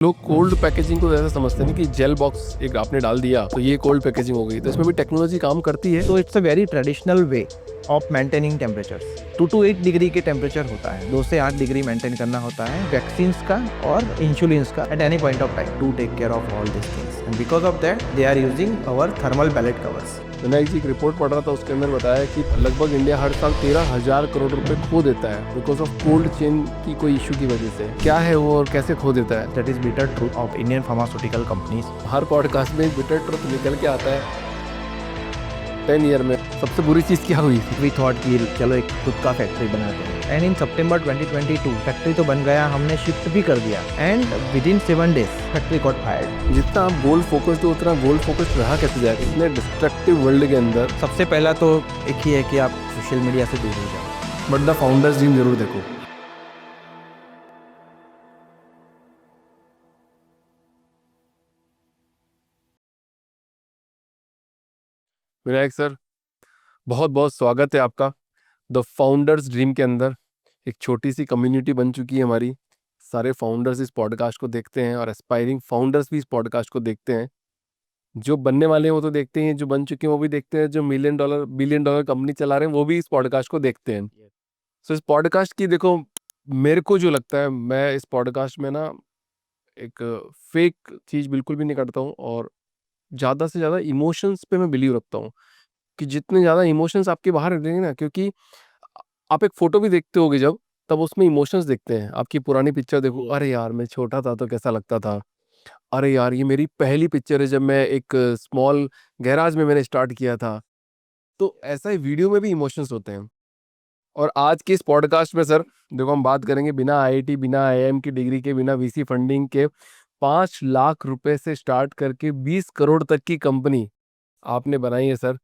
लोग cold packaging को ऐसा समझते हैं कि जेल बॉक्स एक आपने डाल दिया तो ये कोल्ड पैकेजिंग हो गई, तो इसमें भी टेक्नोलॉजी काम करती है। तो it's a very traditional way of maintaining temperatures. 2 to 8 degree के टेम्परेचर होता है, 2 से 8 डिग्री मेंटेन करना होता है वैक्सीन का और इंसुलिन्स का at any point of time to take care of all this things, and because of that they are using our thermal ballot covers. Vinayak ji एक रिपोर्ट पढ़ रहा था, उसके अंदर बताया कि लगभग इंडिया हर साल 13,000 करोड़ रुपए खो देता है बिकॉज ऑफ कोल्ड चेन की कोई इशू की वजह से। क्या है वो और कैसे खो देता है? That is bitter truth of Indian pharmaceutical companies. Her podcast में बिटर ट्रुथ निकल के आता है। 10 ईयर में सबसे बुरी चीज क्या हुई? वी थॉट कि चलो एक खुद का फैक्ट्री बनाते हैं, एंड इन सितंबर 2022 फैक्ट्री तो बन गया, हमने शिफ्ट भी कर दिया, and with in 7 days factory got fired. जितना आप गोल फोकस्ड हो उतना गोल फोकस्ड रहा कैसे जाएगा इतने डिस्ट्रक्टिव वर्ल्ड के अंदर? सबसे पहला तो एक ही है कि आप सोशल मीडिया से दूर हो जाओ। बट द फाउंडर्स ड्रीम जरूर देखो। विनायक सर, बहुत बहुत स्वागत है आपका द फाउंडर्स ड्रीम के अंदर। एक छोटी सी कम्युनिटी बन चुकी है हमारी। सारे फाउंडर्स इस पॉडकास्ट को देखते हैं और एस्पायरिंग फाउंडर्स भी इस पॉडकास्ट को देखते हैं। जो बनने वाले हैं वो तो देखते हैं, जो बन चुके हैं वो भी देखते हैं, जो million dollar billion dollar company चला रहे हैं वो भी इस पॉडकास्ट को देखते हैं। सो इस पॉडकास्ट की देखो, मेरे को जो लगता है, मैं इस पॉडकास्ट में ना एक फेक चीज़ बिल्कुल भी नहीं करता हूँ और ज़्यादा से ज़्यादा इमोशंस पे मैं बिलीव रखता हूँ कि जितने ज़्यादा इमोशंस आपके बाहर रहेंगे ना, क्योंकि आप एक फ़ोटो भी देखते होगे जब, तब उसमें इमोशंस दिखते हैं। आपकी पुरानी पिक्चर देखो, अरे यार मैं छोटा था तो कैसा लगता था। अरे यार ये मेरी पहली पिक्चर है जब मैं एक स्मॉल गैराज में मैंने स्टार्ट किया था। तो ऐसा ही वीडियो में भी इमोशंस होते हैं। और आज के इस पॉडकास्ट में सर देखो, हम बात करेंगे बिना आईआईटी, बिना आईआईएम की डिग्री के, बिना वीसी फंडिंग के 5 लाख रुपए से स्टार्ट करके 20 करोड़ तक की कंपनी आपने बनाई है सर।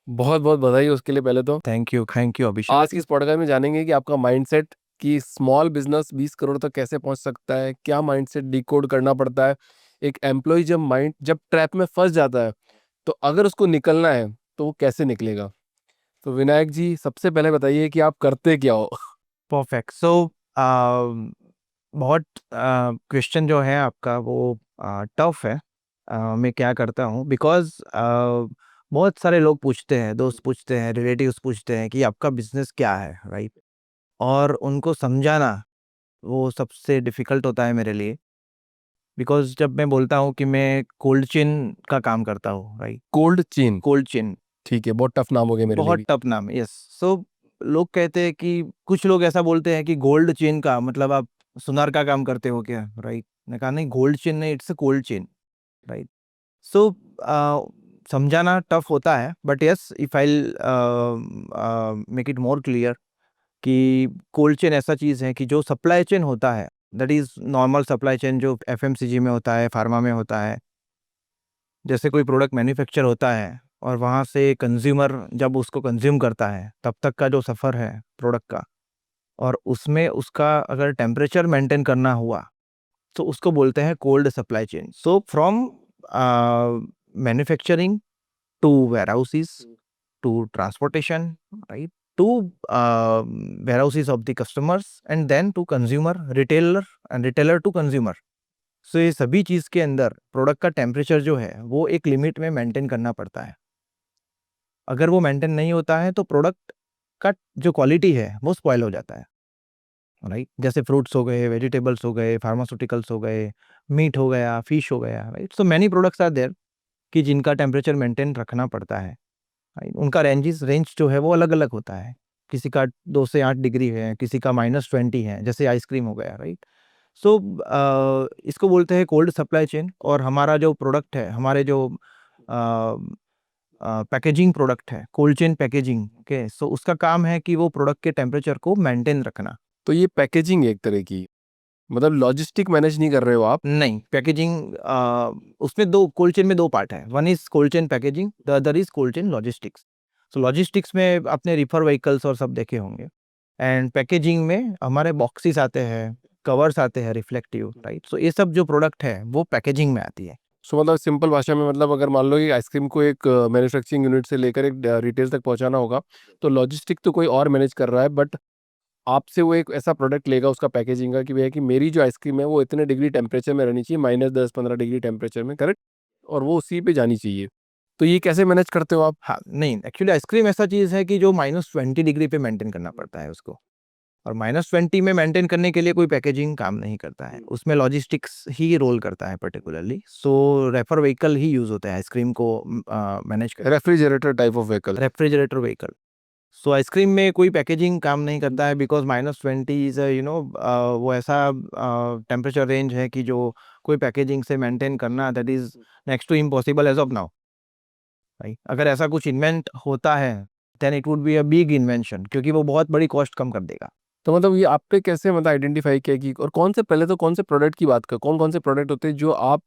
बहुत बहुत बधाई उसके लिए पहले तो। थैंक यू अभिषेक। आज की इस पॉडकास्ट में जानेंगे कि आपका माइंडसेट कि स्मॉल बिजनेस 20 करोड़ तक कैसे पहुंच सकता है, क्या माइंडसेट डिकोड करना पड़ता है। एक एम्प्लॉय जब ट्रैप में फंस जाता है तो अगर उसको निकलना है तो वो कैसे निकलेगा। तो विनायक जी सबसे पहले बताइए कि आप करते क्या हो? परफेक्ट। सो बहुत क्वेश्चन जो है आपका वो टफ है। मैं क्या करता हूँ, बिकॉज बहुत सारे लोग पूछते हैं, दोस्त पूछते हैं, रिलेटिव्स पूछते हैं कि आपका बिजनेस क्या है, राइट? और उनको समझाना वो सबसे डिफिकल्ट होता है मेरे लिए, बिकॉज जब मैं बोलता हूँ कि मैं कोल्ड चेन का काम करता हूँ, right? Cold chain? Cold chain ठीक है, बहुत टफ नाम हो गया मेरे लिए बहुत भी। टफ नाम है, यस। सो लोग कहते हैं कि कुछ लोग ऐसा बोलते हैं कि गोल्ड चेन का मतलब आप सुनार का काम करते हो क्या, राइट? मैंने कहा नहीं, गोल्ड चेन नहीं, it's a cold chain, right? सो समझाना टफ होता है, but yes, if I make it more clear कि कोल्ड चेन ऐसा चीज़ है कि जो सप्लाई चेन होता है, that is normal supply chain जो एफएमसीजी में होता है, फार्मा में होता है। जैसे कोई प्रोडक्ट मैन्युफैक्चर होता है और वहाँ से कंज्यूमर जब उसको कंज्यूम करता है, तब तक का जो सफ़र है प्रोडक्ट का, और उसमें उसका अगर टेम्परेचर मेंटेन करना हुआ, तो उसको बोलते हैं cold supply chain. So from manufacturing to warehouses to transportation, right? To warehouses of the customers and then to consumer, retailer and retailer to consumer. सो ये सभी चीज़ के अंदर प्रोडक्ट का टेम्परेचर जो है वो एक लिमिट में मेंटेन करना पड़ता है। अगर वो मेंटेन नहीं होता है तो प्रोडक्ट का जो क्वालिटी है वो स्पॉइल हो जाता है, राइट? जैसे फ्रूट्स हो गए, वेजिटेबल्स हो गए, फार्मास्यूटिकल्स हो गए, मीट हो गया, फिश हो गया, right? So many products are there कि जिनका टेम्परेचर मेंटेन रखना पड़ता है, राइट? उनका रेंज जो है वो अलग-अलग होता है। किसी का 2 से 8 डिग्री है, किसी का -20 है, जैसे आइसक्रीम हो गया, राइट? सो इसको बोलते हैं कोल्ड सप्लाई चेन। और हमारा जो प्रोडक्ट है, हमारे जो पैकेजिंग प्रोडक्ट है, कोल्ड चेन पैकेजिंग, ओके? सो उसका काम है कि वो प्रोडक्ट के टेम्परेचर को मेंटेन रखना। तो ये पैकेजिंग एक तरह की, मतलब लॉजिस्टिक मैनेज नहीं कर रहे हो आप? नहीं, पैकेजिंग उसमें 2 कोल्ड चेन में 2 पार्ट है। One is cold chain packaging, the other is cold chain logistics. So logistics में आपने रिफर व्हीकल्स और सब देखे होंगे, एंड पैकेजिंग में हमारे बॉक्सेस आते हैं, कवर्स आते हैं रिफ्लेक्टिव, राइट? सो ये सब जो प्रोडक्ट है वो पैकेजिंग में आती है। सो मतलब सिंपल भाषा में, मतलब अगर मान लो कि आइसक्रीम को एक मैन्युफैक्चरिंग यूनिट से लेकर एक रिटेल तक पहुंचाना होगा, तो लॉजिस्टिक तो कोई और मैनेज कर रहा है, बट आपसे वो एक ऐसा प्रोडक्ट लेगा उसका पैकेजिंग का कि भैया कि मेरी जो आइसक्रीम है वो इतने डिग्री टेम्परेचर में रहनी चाहिए, -10-15 डिग्री टेम्परेचर में, करेक्ट, और वो उसी पे जानी चाहिए। तो ये कैसे मैनेज करते हो आप? हाँ, नहीं एक्चुअली आइसक्रीम ऐसा चीज़ है कि जो -20 डिग्री पे मेंटेन करना पड़ता है उसको, और -20 में मेंटेन करने के लिए कोई पैकेजिंग काम नहीं करता है, उसमें लॉजिस्टिक्स ही रोल करता है पर्टिकुलरली। सो रेफर व्हीकल ही यूज़ होता है आइसक्रीम को मैनेज करने, refrigerator type of vehicle. Refrigerator vehicle. So ice cream में कोई पैकेजिंग काम नहीं करता है, बिकॉज़ -20 इज़ वो ऐसा टेम्परेचर रेंज है कि जो कोई पैकेजिंग से मेंटेन करना that is next to impossible as of now, right? अगर ऐसा कुछ इन्वेंट होता है then it would be a big invention, क्योंकि वो बहुत बड़ी कॉस्ट कम कर देगा। तो मतलब ये आपने कैसे मतलब आइडेंटिफाई किया कि, और कौन से, पहले तो कौन से प्रोडक्ट की बात कर, कौन-कौन से प्रोडक्ट होते हैं जो आप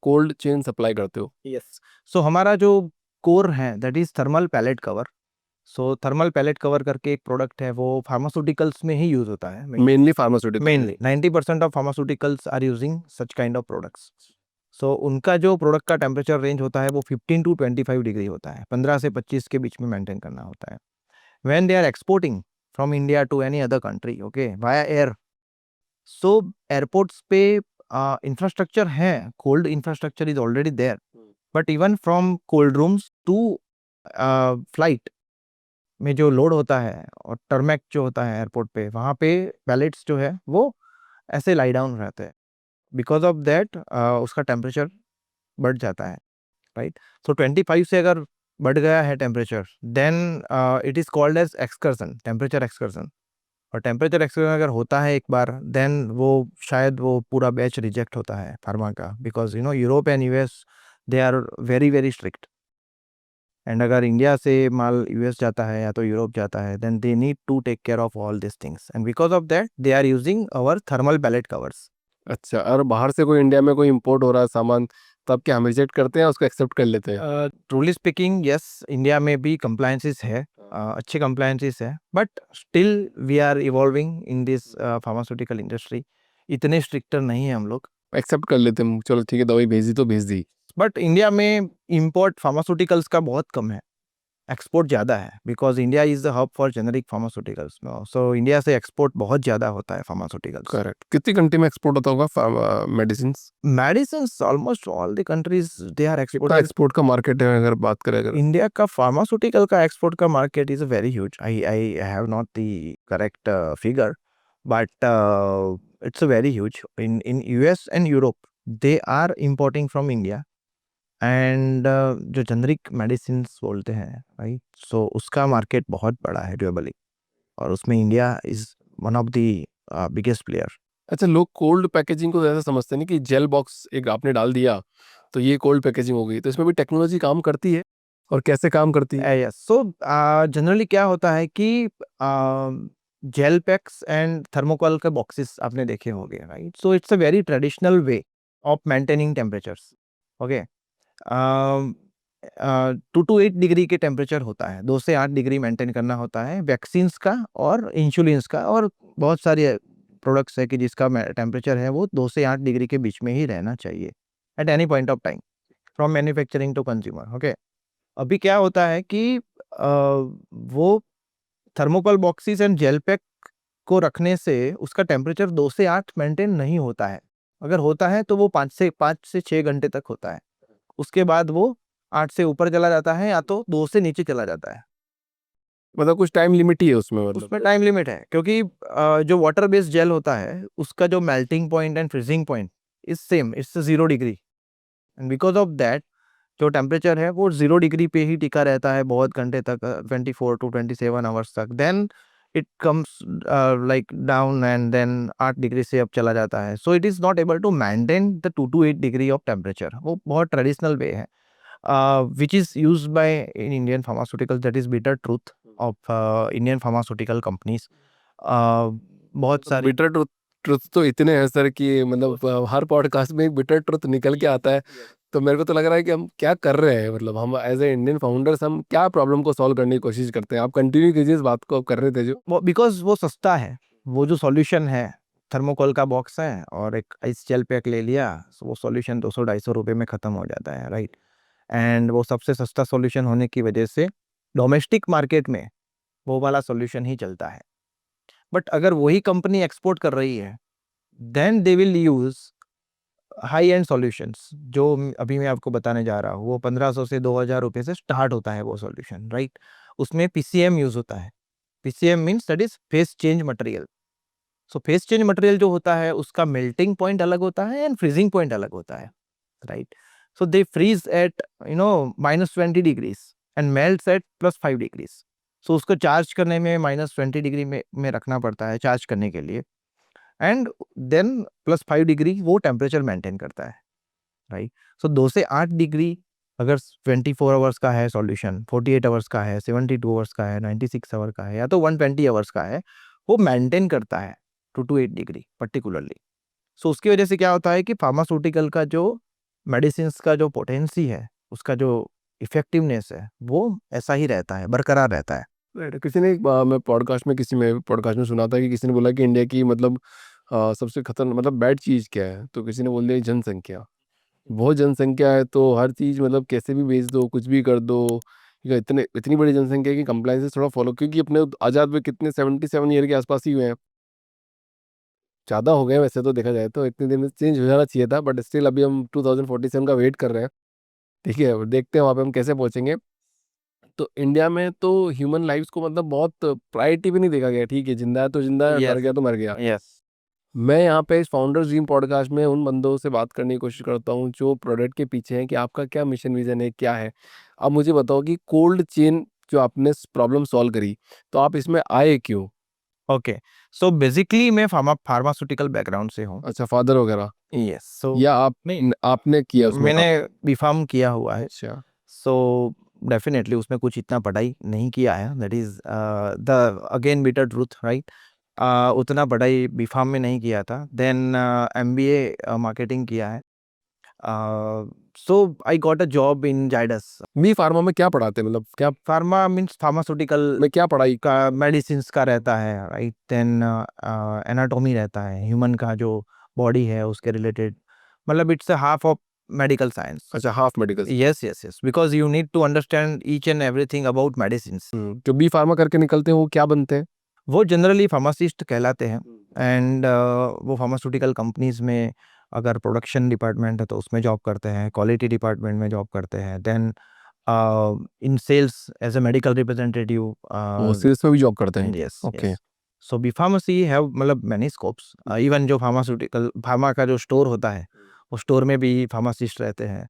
कोल्ड चेन सप्लाई करते हो? यस। सो हमारा जो कोर है that is thermal pallet cover. So thermal pallet cover करके एक प्रोडक्ट है, वो फार्मास्यूटिकल्स में ही यूज़ होता है mainly pharmaceutical. Mainly 90% of pharmaceuticals are using such kind of products. So उनका जो प्रोडक्ट का टेम्परेचर रेंज होता है वो 15 टू 25 डिग्री होता है, 15 से 25 के बीच में मेंटेन करना होता है। When they are exporting from India to any other country, okay, via air, so airports पे इंफ्रास्ट्रक्चर है, cold infrastructure is already there, but even from cold rooms to flight में जो लोड होता है और टर्मैक जो होता है एयरपोर्ट पे, वहाँ पे पैलेट्स जो है वो ऐसे लाई डाउन रहते हैं। बिकॉज ऑफ दैट उसका टेम्परेचर बढ़ जाता है, राइट? सो 25 से अगर बढ़ गया है temperature, then it is called as excursion, temperature excursion. और टेम्परेचर एक्सकर्सन अगर होता है एक बार, देन वो शायद वो पूरा बैच रिजेक्ट होता है फार्मा का, because Europe and US they are very very strict. And अगर इंडिया से माल यूएस जाता है या तो यूरोप जाता है, then they need to take care of all this things, and because of that they are using our thermal pallet covers. अच्छा, और बाहर से कोई इंडिया में कोई इंपोर्ट हो रहा है सामान, तब क्या हम रिजेक्ट करते हैं, उसको एक्सेप्ट कर लेते हैं? ट्रूली स्पीकिंग यस, इंडिया में भी कंप्लायंसेस है, अच्छे कंप्लायंसेस है, but still we are evolving in this pharmaceutical industry. इतने स्ट्रिक्टर नहीं है हम लोग, एक्सेप्ट कर लेते हैं, चलो ठीक है, दवाई भेज दी तो भेज दी। बट इंडिया में इंपोर्ट फार्मास्यूटिकल्स का बहुत कम है, एक्सपोर्ट ज़्यादा है, because India is the hub for generic pharmaceuticals. So India से एक्सपोर्ट बहुत ज़्यादा होता है फार्मास्यूटिकल्स। करेक्ट। कितनी कंट्री में एक्सपोर्ट होता होगा medicine? Medicines almost all the countries they are कितना एक्सपोर्टेड। एक्सपोर्ट का मार्केट है अगर बात करें अगर? इंडिया का फार्मास्यूटिकल का एक्सपोर्ट का market is very huge. I have not the correct figure, but it's very huge. In US and Europe they are importing from India, and जो जेनरिक मेडिसिन बोलते हैं, राइट, सो उसका मार्केट बहुत बड़ा है ग्लोबली, और उसमें India is one of the biggest player. अच्छा, लोग कोल्ड पैकेजिंग को ऐसा समझते नहीं कि जेल बॉक्स एक आपने डाल दिया तो ये कोल्ड पैकेजिंग हो गई, तो इसमें भी टेक्नोलॉजी काम करती है, और कैसे काम करती है? यस। सो जनरली क्या होता है कि जेल पैक्स एंड थर्मोकोल के बॉक्सेस आपने देखे होंगे, right? So it's a very traditional way of maintaining temperatures, okay. 2 to 8 degree के टेम्परेचर होता है, 2 से 8 डिग्री मेंटेन करना होता है वैक्सीन्स का और इंसुलिन्स का, और बहुत सारे प्रोडक्ट्स है कि जिसका टेम्परेचर है वो 2 से 8 डिग्री के बीच में ही रहना चाहिए at any point of time, from manufacturing to consumer, okay. अभी क्या होता है कि वो thermocol boxes and gel pack को रखने से उसका टेम्परेचर 2 से 8 मेंटेन नहीं होता है। अगर होता है तो वो 5 से 6 घंटे तक होता है। उसके बाद वो 8 से ऊपर चला जाता है या तो 2 से नीचे चला जाता है। मतलब कुछ टाइम लिमिट ही है उसमें, मतलब? उसमें टाइम लिमिट है, क्योंकि जो वाटर बेस्ड जेल होता है उसका जो melting point and freezing point is same, it's 0 degree, and because of that जो टेम्परेचर है वो 0 डिग्री पे ही टिका रहता है बहुत घंटे तक, 24 टू 27 आवर्स तक। Then it comes like down, and then 8 degree से अब चला जाता है। So it is not able to maintain the 2 to 8 degree of temperature. वो बहुत ट्रेडिशनल वे है, which is used by in Indian pharmaceuticals, that is bitter truth of Indian pharmaceutical companies. बहुत सारी बिटर ट्रुथ, ट्रुथ तो इतने हैं sir कि मतलब हर पॉडकास्ट में एक बिटर ट्रुथ निकल के आता है। तो मेरे को तो लग रहा है कि हम क्या कर रहे हैं, मतलब हम एज ए इंडियन फाउंडर्स हम क्या प्रॉब्लम को सॉल्व करने की कोशिश करते हैं। आप कंटिन्यू कीजिए इस बात को, आप कर रहे थे जो। वो बिकॉज वो सस्ता है, वो जो सॉल्यूशन है, थर्मोकोल का बॉक्स है और एक आइस जेल पैक ले लिया, so वो सॉल्यूशन 200-250 रुपये में ख़त्म हो जाता है, राइट? एंड वो सबसे सस्ता सॉल्यूशन होने की वजह से डोमेस्टिक मार्केट में वो वाला सॉल्यूशन ही चलता है। बट अगर वही कंपनी एक्सपोर्ट कर रही है, then they will use high end solutions, जो अभी मैं आपको बताने जा रहा हूँ, वो 1500 से 2000 रुपये से स्टार्ट होता है वो सॉल्यूशन, राइट। उसमें पीसीएम यूज होता है। PCM means that is face change material. So face change material जो होता है उसका मेल्टिंग पॉइंट अलग होता है एंड फ्रीजिंग पॉइंट अलग होता है, right. So they freeze at -20 degrees and melts at +5 degrees. So उसको चार्ज करने में -20 डिग्री में रखना पड़ता है चार्ज करने के लिए, एंड देन +5 डिग्री वो टेम्परेचर मेंटेन करता है, राइट। सो 2 से 8 डिग्री, अगर 24 आवर्स का है सॉल्यूशन, 48 आवर्स का है, 72 आवर्स का है, 96 आवर का है, या तो 120 आवर्स का है, वो मेंटेन करता है 2 to 8 डिग्री पर्टिकुलरली। सो उसकी वजह से क्या होता है कि फार्मास्यूटिकल का जो मेडिसिन का जो पोटेंसी है, उसका जो इफेक्टिवनेस है, वो ऐसा ही रहता है, बरकरार रहता है। राइट। किसी ने मैं किसी में पॉडकास्ट में सुना था कि किसी ने बोला कि इंडिया की मतलब सबसे खतरनाक मतलब बैड चीज़ क्या है, तो किसी ने बोल दिया जनसंख्या। बहुत जनसंख्या है तो हर चीज़ मतलब कैसे भी बेच दो, कुछ भी कर दो, या इतनी बड़ी जनसंख्या है कि कंप्लाइंसेस थोड़ा फॉलो, क्योंकि अपने आज़ाद में कितने 77 ईयर के आसपास ही हुए हैं, ज़्यादा हो गए वैसे तो देखा जाए तो, इतने दिन में चेंज हो जाना चाहिए था, बट स्टिल अभी हम 2047 का वेट कर रहे हैं। ठीक है, और देखते हैं वहाँ पे हम कैसे पहुँचेंगे। तो इंडिया में तो ह्यूमन लाइफ्स को मतलब बहुत प्रायोरिटी भी नहीं देखा गया। ठीक है, जिंदा है तो जिंदा है, मर यस, गया तो मर गया। यस। मैं यहाँ पे इस फाउंडर्स ड्रीम पॉडकास्ट में उन बंदों से बात करने की कोशिश करता हूँ जो प्रोडक्ट के पीछे हैं, कि आपका क्या मिशन विजन है, क्या है। अब मुझे बताओ कि कोल्ड चेन जो आपने प्रॉब्लम सॉल्व करी, तो आप इसमें आए क्यों? ओके, सो बेसिकली मैं फार्मास्यूटिकल बैकग्राउंड से हूँ। अच्छा, फादर वगैरह, यस, सो या आप नहीं, आपने किया उसमें मैंने काम? बीफार्म किया हुआ है। अच्छा। सो डेफिनेटली उसमें कुछ इतना पढ़ाई नहीं किया है, that is the again bitter truth, right. उतना पढ़ाई बीफार्म में नहीं किया था। देन एमबीए मार्केटिंग किया है। So I got a job in Zydus. Me pharma में क्या पढ़ाते हैं, मतलब क्या फार्मा मीन्स फार्मास्यूटिकल में क्या पढ़ाई? का मेडिसिन्स का रहता है, राइट। देन एनाटॉमी रहता है, ह्यूमन का जो बॉडी है उसके रिलेटेड, मतलब it's a half of medical science. अच्छा, half medical. Yes, yes, yes, because you need to understand each and everything about medicines. जो बी फार्मा करके निकलते हैं वो क्या बनते हैं? वो जनरली फार्मासिस्ट कहलाते हैं, एंड वो फार्मास्यूटिकल कंपनीज में अगर प्रोडक्शन डिपार्टमेंट है तो उसमें जॉब करते हैं, क्वालिटी डिपार्टमेंट में जॉब करते हैं, then in sales as a medical representative. वो सेल्स में भी जॉब करते हैं? Yes, okay. Yes. So B pharmacy have मतलब मैनी स्कोप्स। इवन जो फार्मास्यूटिकल फार्मा का जो स्टोर होता है, वो स्टोर में भी फार्मासिस्ट रहते हैं,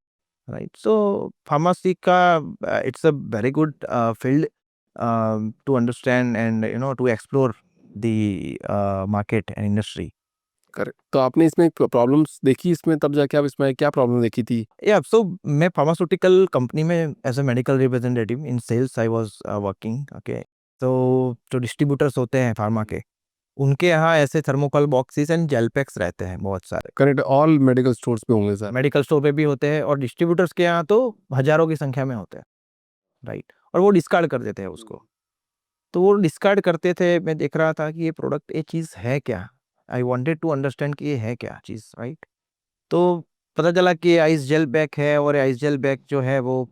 राइट। सो फार्मेसी का it's a very good field to understand and to explore the market and industry. Correct. तो आपने इसमें प्रॉब्लम्स देखी इसमें, तब जाके आप इसमें क्या प्रॉब्लम देखी थी? या सो मैं फार्मास्यूटिकल कंपनी में as a medical representative in sales I was working, okay. तो जो डिस्ट्रीब्यूटर्स होते हैं फार्मा के, उनके यहाँ ऐसे thermocol boxes and gel packs रहते हैं बहुत सारे। करेक्ट, ऑल मेडिकल स्टोर्स पे होंगे सर। मेडिकल स्टोर पे भी होते हैं और डिस्ट्रीब्यूटर्स के यहाँ तो हजारों की संख्या में होते हैं, राइट। और वो डिस्कार्ड कर देते हैं उसको। तो वो डिस्कार्ड करते थे, मैं देख रहा था कि ये प्रोडक्ट, ये चीज़ है क्या? आई वांटेड टू अंडरस्टैंड कि ये है क्या चीज़, राइट। तो पता चला कि ये आइस जेल पैक है, और आइस जेल पैक जो है वो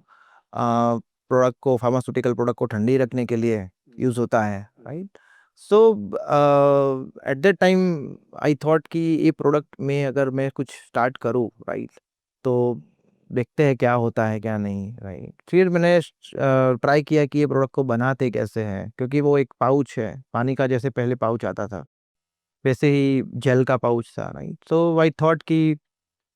प्रोडक्ट को, फार्मास्यूटिकल प्रोडक्ट को ठंडी रखने के लिए यूज़ होता है, right. So at that time I thought कि ये प्रोडक्ट में अगर मैं कुछ स्टार्ट करूँ, राइट, तो देखते हैं क्या होता है क्या नहीं, राइट। फिर मैंने ट्राई किया कि ये प्रोडक्ट को बनाते कैसे हैं, क्योंकि वो एक पाउच है, पानी का जैसे पहले पाउच आता था वैसे ही जेल का पाउच था, राइट। सो आई थॉट कि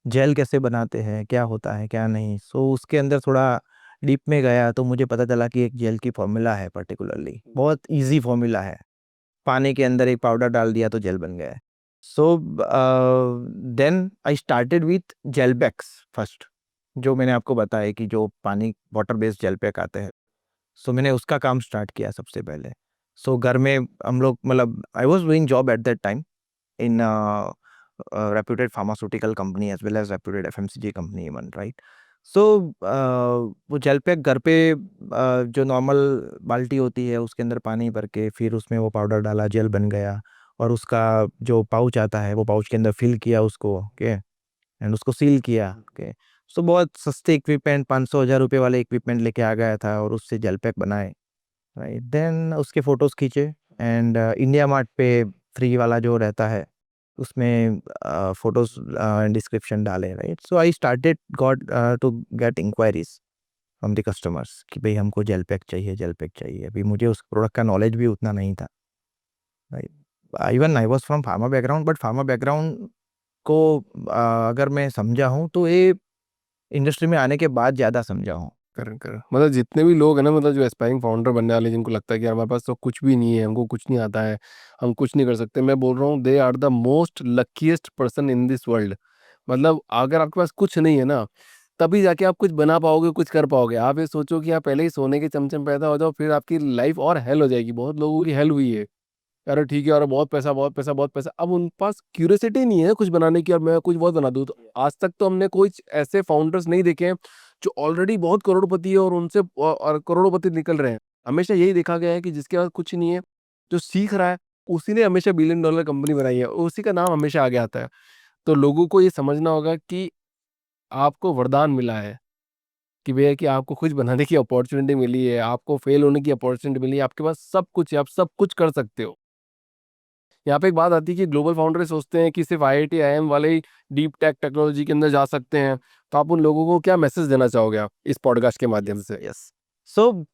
जेल कैसे बनाते हैं, क्या होता है, क्या नहीं। सो उसके अंदर थोड़ा डीप में गया तो मुझे पता चला कि एक जेल की फ़ॉर्मूला है पर्टिकुलरली, बहुत ईज़ी फ़ॉर्मूला है। पानी के अंदर एक पाउडर डाल दिया तो जेल बन गया है। So then I started with gel packs first, जो मैंने आपको बताया कि जो पानी वाटर बेस्ड जेल पैक आते हैं। सो मैंने उसका काम स्टार्ट किया सबसे पहले। सो घर में हम लोग, मतलब आई was doing job at that time in reputed pharmaceutical company as well as reputed FMCG company even, right? So वो जेल पैक घर पे जो नॉर्मल बाल्टी होती है उसके अंदर पानी भर के फिर उसमें वो पाउडर डाला, जेल बन गया। और उसका जो पाउच आता है वो पाउच के अंदर फिल किया उसको, ओके, एंड उसको सील किया, ओके। सो बहुत सस्ते इक्विपमेंट, 500-1000 रुपये वाले इक्विपमेंट लेके आ गया था और उससे जेल पैक बनाए, राइट। देन उसके फोटोज खींचे एंड इंडिया मार्ट पे फ्री वाला जो रहता है उसमें फोटोज एंड डिस्क्रिप्शन डाले, right? So I started got to get inquiries from the customers कि भाई हमको जेल पैक चाहिए, जेल पैक चाहिए। अभी मुझे उस प्रोडक्ट का नॉलेज भी उतना नहीं था, right? Even I was from pharma background, but pharma background को अगर मैं समझा हूँ तो ये इंडस्ट्री में आने के बाद ज़्यादा समझा हूँ। करेक्ट करेक्ट, मतलब जितने भी लोग हैं ना, मतलब जो एस्पायरिंग फाउंडर बनने वाले, जिनको लगता है कि यार हमारे पास तो कुछ भी नहीं है, हमको कुछ नहीं आता है, हम कुछ नहीं कर सकते, मैं बोल रहा हूँ they are the most luckiest person in this world. मतलब अगर आपके पास कुछ नहीं है ना, तभी जाके आप कुछ बना पाओगे, कुछ कर पाओगे। आप ये सोचो कि आप पहले ही सोने के चमचम पैदा हो जाओ, फिर आपकी लाइफ और हेल हो जाएगी। बहुत लोगों की हेल हुई है, अरे ठीक है, और बहुत पैसा बहुत पैसा बहुत पैसा, अब उन पास क्यूरियोसिटी नहीं है कुछ बनाने की, और मैं कुछ बहुत बना दूं। तो आज तक तो हमने कोई ऐसे फाउंडर्स नहीं देखे हैं जो ऑलरेडी बहुत करोड़पति है और उनसे और करोड़पति निकल रहे हैं। हमेशा यही देखा गया है कि जिसके पास कुछ नहीं है, जो सीख रहा है, उसी ने हमेशा बिलियन डॉलर कंपनी बनाई है, उसी का नाम हमेशा आगे आता है। तो लोगों को ये समझना होगा कि आपको वरदान मिला है, कि भैया कि आपको कुछ बनाने की अपॉर्चुनिटी मिली है, आपको फेल होने की अपॉर्चुनिटी मिली है, आपके पास सब कुछ है, आप सब कुछ कर सकते हो। यहाँ पे एक बात आती है कि ग्लोबल फाउंडर सोचते हैं कि सिर्फ आईआईटी आईआईएम वाले ही डीप टेक टेक्नोलॉजी के अंदर जा सकते हैं। तो आप उन लोगों को क्या मैसेज देना चाहोगे आप इस पॉडकास्ट के माध्यम से? Yes. So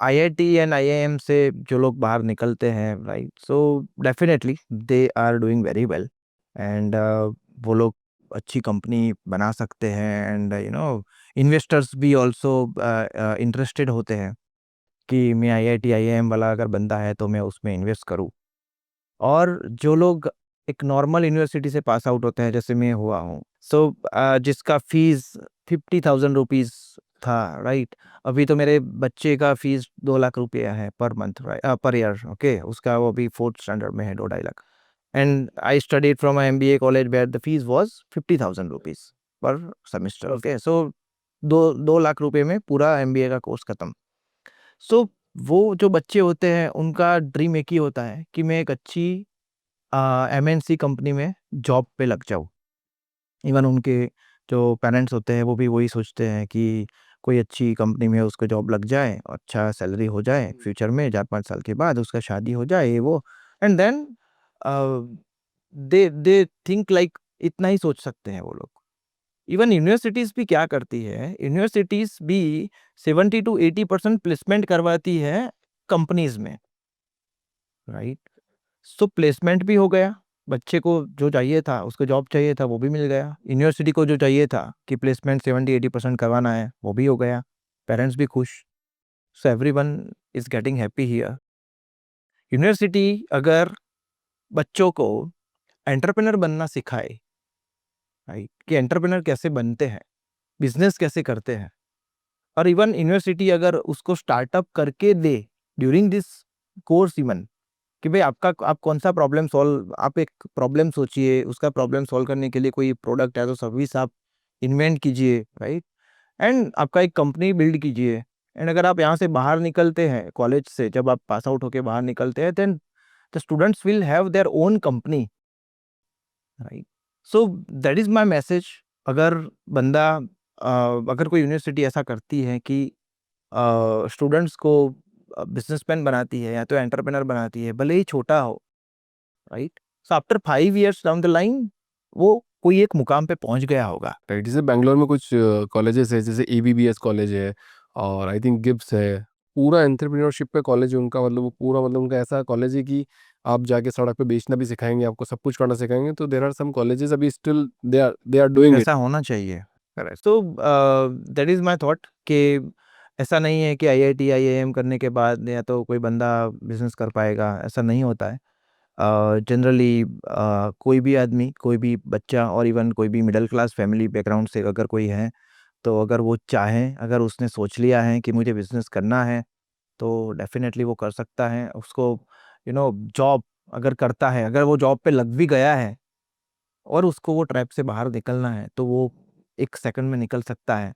IIT and IIM से जो लोग बाहर निकलते हैं, right, so definitely they are doing very well, and वो लोग अच्छी कंपनी बना सकते हैं। एंड इन्वेस्टर्स भी ऑल्सो इंटरेस्टेड होते हैं कि मैं आईआईटी आईआईएम वाला अगर बंदा है तो मैं उसमें इन्वेस्ट करूँ। और जो लोग एक नॉर्मल यूनिवर्सिटी से पास आउट होते हैं, जैसे मैं हुआ हूँ, सो जिसका फीस 50,000 रुपीज़ था, राइट? अभी तो मेरे बच्चे का फीस 2 लाख रुपया है per month, per year, okay? उसका वो अभी 4th स्टैंडर्ड में है, 2-2.5 lakh. And I studied from MBA college where the fees was 50,000 rupees per semester, okay? So 2 lakh रुपए में पूरा एमबीए का कोर्स खत्म। सो वो जो बच्चे होते हैं उनका ड्रीम एक ही होता है कि मैं एक अच्छी एमएनसी कंपनी में जॉब पे लग जाऊँ। इवन उनके जो पेरेंट्स होते हैं वो भी वही सोचते हैं कि कोई अच्छी कंपनी में उसको जॉब लग जाए, अच्छा सैलरी हो जाए, फ्यूचर में 4-5 साल के बाद उसका शादी हो जाए, ये वो। And then they they think like इतना ही सोच सकते हैं वो लोग। इवन यूनिवर्सिटीज़ भी क्या करती है, यूनिवर्सिटीज़ भी 70 टू 80% प्लेसमेंट करवाती है कंपनीज़ में, राइट? सो प्लेसमेंट भी हो गया, बच्चे को जो चाहिए था, उसको जॉब चाहिए था, वो भी मिल गया। यूनिवर्सिटी को जो चाहिए था कि प्लेसमेंट 70-80% करवाना है, वो भी हो गया। पेरेंट्स भी खुश। So everyone is getting happy here. University अगर बच्चों को एंटरप्रेन्योर बनना सिखाए, राइट? कि एंटरप्रेन्योर कैसे बनते हैं, बिज़नेस कैसे करते हैं, और इवन यूनिवर्सिटी अगर उसको स्टार्टअप करके दे ड्यूरिंग दिस कोर्स इवन, कि भाई आपका आप कौन-सा प्रॉब्लम सॉल्व, आप एक प्रॉब्लम सोचिए, उसका प्रॉब्लम सॉल्व करने के लिए कोई प्रोडक्ट या तो सर्विस आप इन्वेंट कीजिए, राइट? एंड आपका एक कंपनी बिल्ड कीजिए। एंड अगर आप यहाँ से बाहर निकलते हैं कॉलेज से, जब आप पास आउट होके बाहर निकलते हैं, then the students will have their own company, right? So that is my message. अगर बंदा अगर कोई यूनिवर्सिटी ऐसा करती है कि स्टूडेंट्स को बिजनेसमैन बनाती है या तो एंटरप्रेन्योर बनाती है, भले ही छोटा हो, right? So after 5 years down the line वो कोई एक मुकाम पे पहुंच गया होगा। राइट, जैसे बैंगलोर में कुछ कॉलेजेस है, जैसे एबीबीएस कॉलेज है, और आई थिंक गिब्स है। पूरा एंटरप्रेन्योरशिप पे कॉलेज है उनका, मतलब वो पूरा, मतलब उनका ऐसा कॉलेज है कि आप जाके सड़क पे बेचना भी सिखाएंगे, आपको सब कुछ करना सिखाएंगे। तो देर आर सम कॉलेजेस अभी still they are doing it. ऐसा होना चाहिए। Correct. So that is my thought कि ऐसा नहीं है कि आईआईटी आईआईएम करने के बाद या तो कोई बंदा बिजनेस कर पाएगा, ऐसा नहीं होता है। जनरली कोई भी आदमी, कोई भी बच्चा, और इवन कोई भी मिडिल क्लास फैमिली बैकग्राउंड से अगर कोई है, तो अगर वो चाहे, अगर उसने सोच लिया है कि मुझे बिजनेस करना है, तो डेफिनेटली वो कर सकता है। उसको जॉब अगर करता है, अगर वो जॉब पे लग भी गया है और उसको वो ट्रैप से बाहर निकलना है, तो वो 1 सेकंड में निकल सकता है,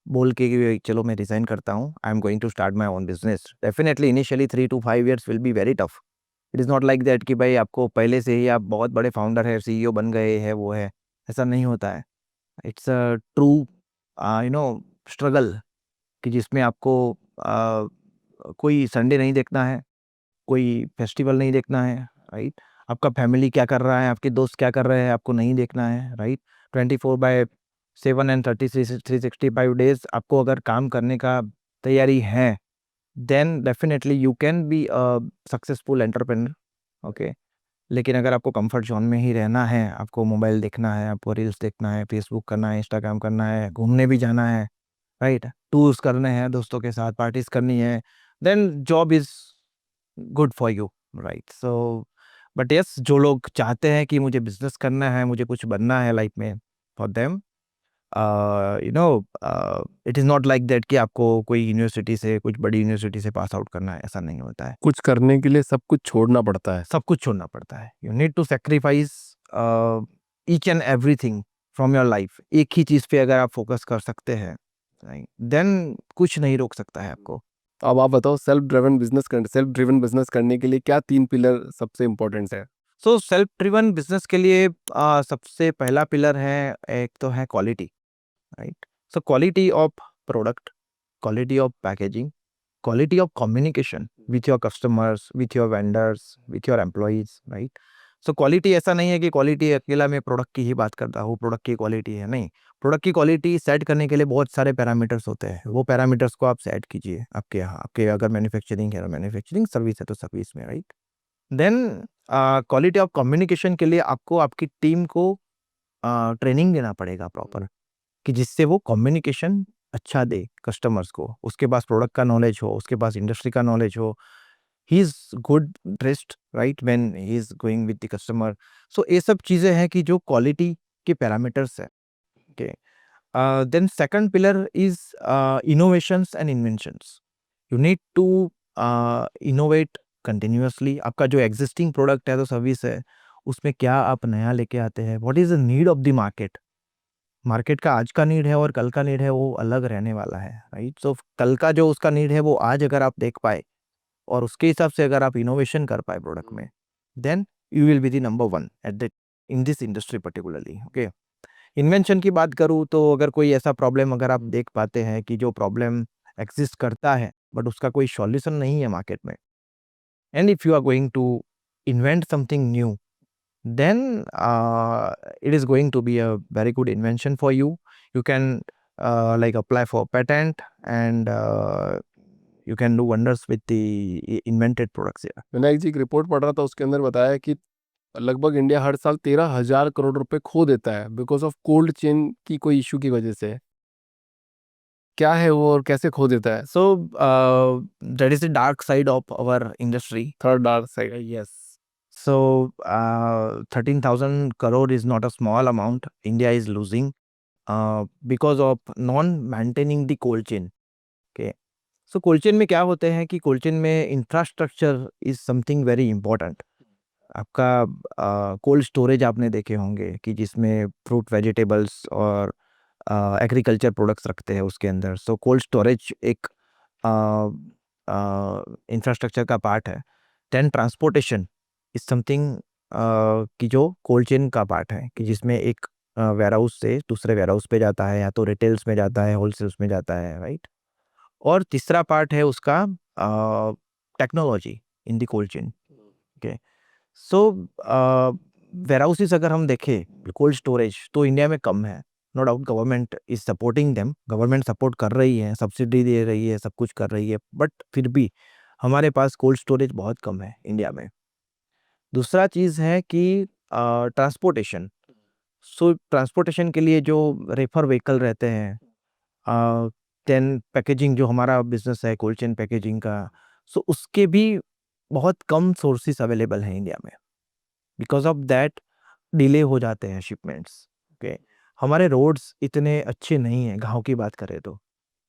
बोल के कि चलो मैं रिज़ाइन करता हूँ, I am going to start my own business. Definitely initially 3 to 5 years will be very tough. It is not like that कि भाई आपको पहले से ही आप बहुत बड़े फाउंडर है, सीईओ बन गए हैं, वो है, ऐसा नहीं होता है। इट्स अ ट्रू स्ट्रगल, कि जिसमें आपको कोई संडे नहीं देखना है, कोई फेस्टिवल नहीं देखना है, राइट? आपका फैमिली क्या कर रहा है, आपके दोस्त क्या कर रहे हैं, आपको नहीं देखना है, राइट? 24/7 एंड 365 डेज आपको अगर काम करने का तैयारी है, then definitely you can be a successful entrepreneur, okay? लेकिन अगर आपको कंफर्ट जोन में ही रहना है, आपको मोबाइल देखना है, आपको रील्स देखना है, फेसबुक करना है, इंस्टाग्राम करना है, घूमने भी जाना है, राइट? टूर्स करने हैं दोस्तों के साथ, पार्टीज करनी है, then job is good for you, right? So but yes, जो लोग चाहते हैं कि मुझे बिजनेस करना है, मुझे कुछ बनना है लाइफ में, for them you know it is not like that कि आपको कोई यूनिवर्सिटी से, कुछ बड़ी यूनिवर्सिटी से पास आउट करना है, ऐसा नहीं होता है। कुछ करने के लिए सब कुछ छोड़ना पड़ता है। सब कुछ छोड़ना पड़ता है। You need to sacrifice each and everything from your life. एक ही चीज़ पे अगर आप फोकस कर सकते हैं, देन कुछ नहीं रोक सकता है आपको। अब आप बताओ, सेल्फ ड्रिवन बिजनेस करने के लिए क्या 3 पिलर सबसे इम्पोर्टेंट है? सो सेल्फ ड्रिवन बिजनेस के लिए सबसे पहला पिलर है, एक तो है quality, right? So quality of product, quality of packaging, quality of communication with your customers, with your vendors, with your employees, right? So quality ऐसा नहीं है कि क्वालिटी अकेला मैं प्रोडक्ट की ही बात करता हूँ, प्रोडक्ट की क्वालिटी है, नहीं। प्रोडक्ट की क्वालिटी सेट करने के लिए बहुत सारे पैरामीटर्स होते हैं, वो पैरामीटर्स को आप सेट कीजिए आपके यहाँ। आपके अगर मैन्युफैक्चरिंग है तो मैन्युफैक्चरिंग, सर्विस है तो सर्विस में, राइट? देन क्वालिटी ऑफ कम्युनिकेशन के लिए आपको आपकी टीम को ट्रेनिंग देना पड़ेगा प्रॉपर, कि जिससे वो कम्युनिकेशन अच्छा दे कस्टमर्स को, उसके पास प्रोडक्ट का नॉलेज हो, उसके पास इंडस्ट्री का नॉलेज हो, he is good dressed, right, when he is going with the customer. So ये सब चीजें हैं कि जो क्वालिटी के पैरामीटर्स है, okay? Then second pillar is innovations and inventions. You need to innovate continuously. आपका जो एग्जिस्टिंग प्रोडक्ट है तो सर्विस है, उसमें क्या आप नया लेके आते हैं, what is the need of the market. Market का आज का नीड है और कल का नीड है, वो अलग रहने वाला है, राइट? सो कल का जो उसका नीड है वो आज अगर आप देख पाए और उसके हिसाब से अगर आप इनोवेशन कर पाए प्रोडक्ट में, then you will be the number one at the in this industry particularly, okay? Invention की बात करूँ तो अगर कोई ऐसा प्रॉब्लम अगर आप देख पाते हैं कि जो प्रॉब्लम एग्जिस्ट करता है बट उसका कोई सॉल्यूशन नहीं है मार्केट में, and if you are going to invent something new, then it is going to be a very good invention for you. You can like apply for patent, and you can do wonders with the invented products here. Vinayak ji, एक report पढ़ रहा था, उसके अंदर बताया कि लगभग India हर साल 13,000 करोड़ रुपए खो देता है बिकॉज ऑफ कोल्ड चेन की कोई इशू की वजह से। क्या है वो और कैसे खो देता है? So that is the dark side of our industry. Third dark side. Yes. So 13,000 crore is not a small amount India is losing because of non-maintaining the cold chain. Okay. So cold chain में क्या होते हैं कि cold chain में infrastructure is something very important. आपका cold storage आपने देखे होंगे कि जिसमें फ्रूट, वेजिटेबल्स और एग्रीकल्चर प्रोडक्ट्स रखते हैं उसके अंदर। सो कोल्ड स्टोरेज एक इंफ्रास्ट्रक्चर का पार्ट है। देन ट्रांसपोर्टेशन इज समथिंग कि जो कोल्ड चेन का पार्ट है, कि जिसमें एक वेयर हाउस से दूसरे वेयर हाउस पे जाता है, या तो रिटेल्स में जाता है, होलसेल्स में जाता है, राइट? और तीसरा पार्ट है उसका technology in the cold chain, okay? So warehouses अगर हम देखें कोल्ड स्टोरेज तो इंडिया में कम है। No doubt government is supporting them, government support कर रही है, सब्सिडी दे रही है, सब कुछ कर रही है, बट फिर भी हमारे पास कोल्ड स्टोरेज बहुत कम है इंडिया में। दूसरा चीज़ है कि ट्रांसपोर्टेशन। सो ट्रांसपोर्टेशन के लिए जो रेफर व्हीकल रहते हैं, देन पैकेजिंग, जो हमारा बिजनेस है कोल्ड चेन पैकेजिंग का, सो उसके भी बहुत कम सोर्सेस अवेलेबल हैं इंडिया में। बिकॉज ऑफ दैट डिले हो जाते हैं शिपमेंट्स, ओके? हमारे रोड्स इतने अच्छे नहीं हैं, गांव की बात करें तो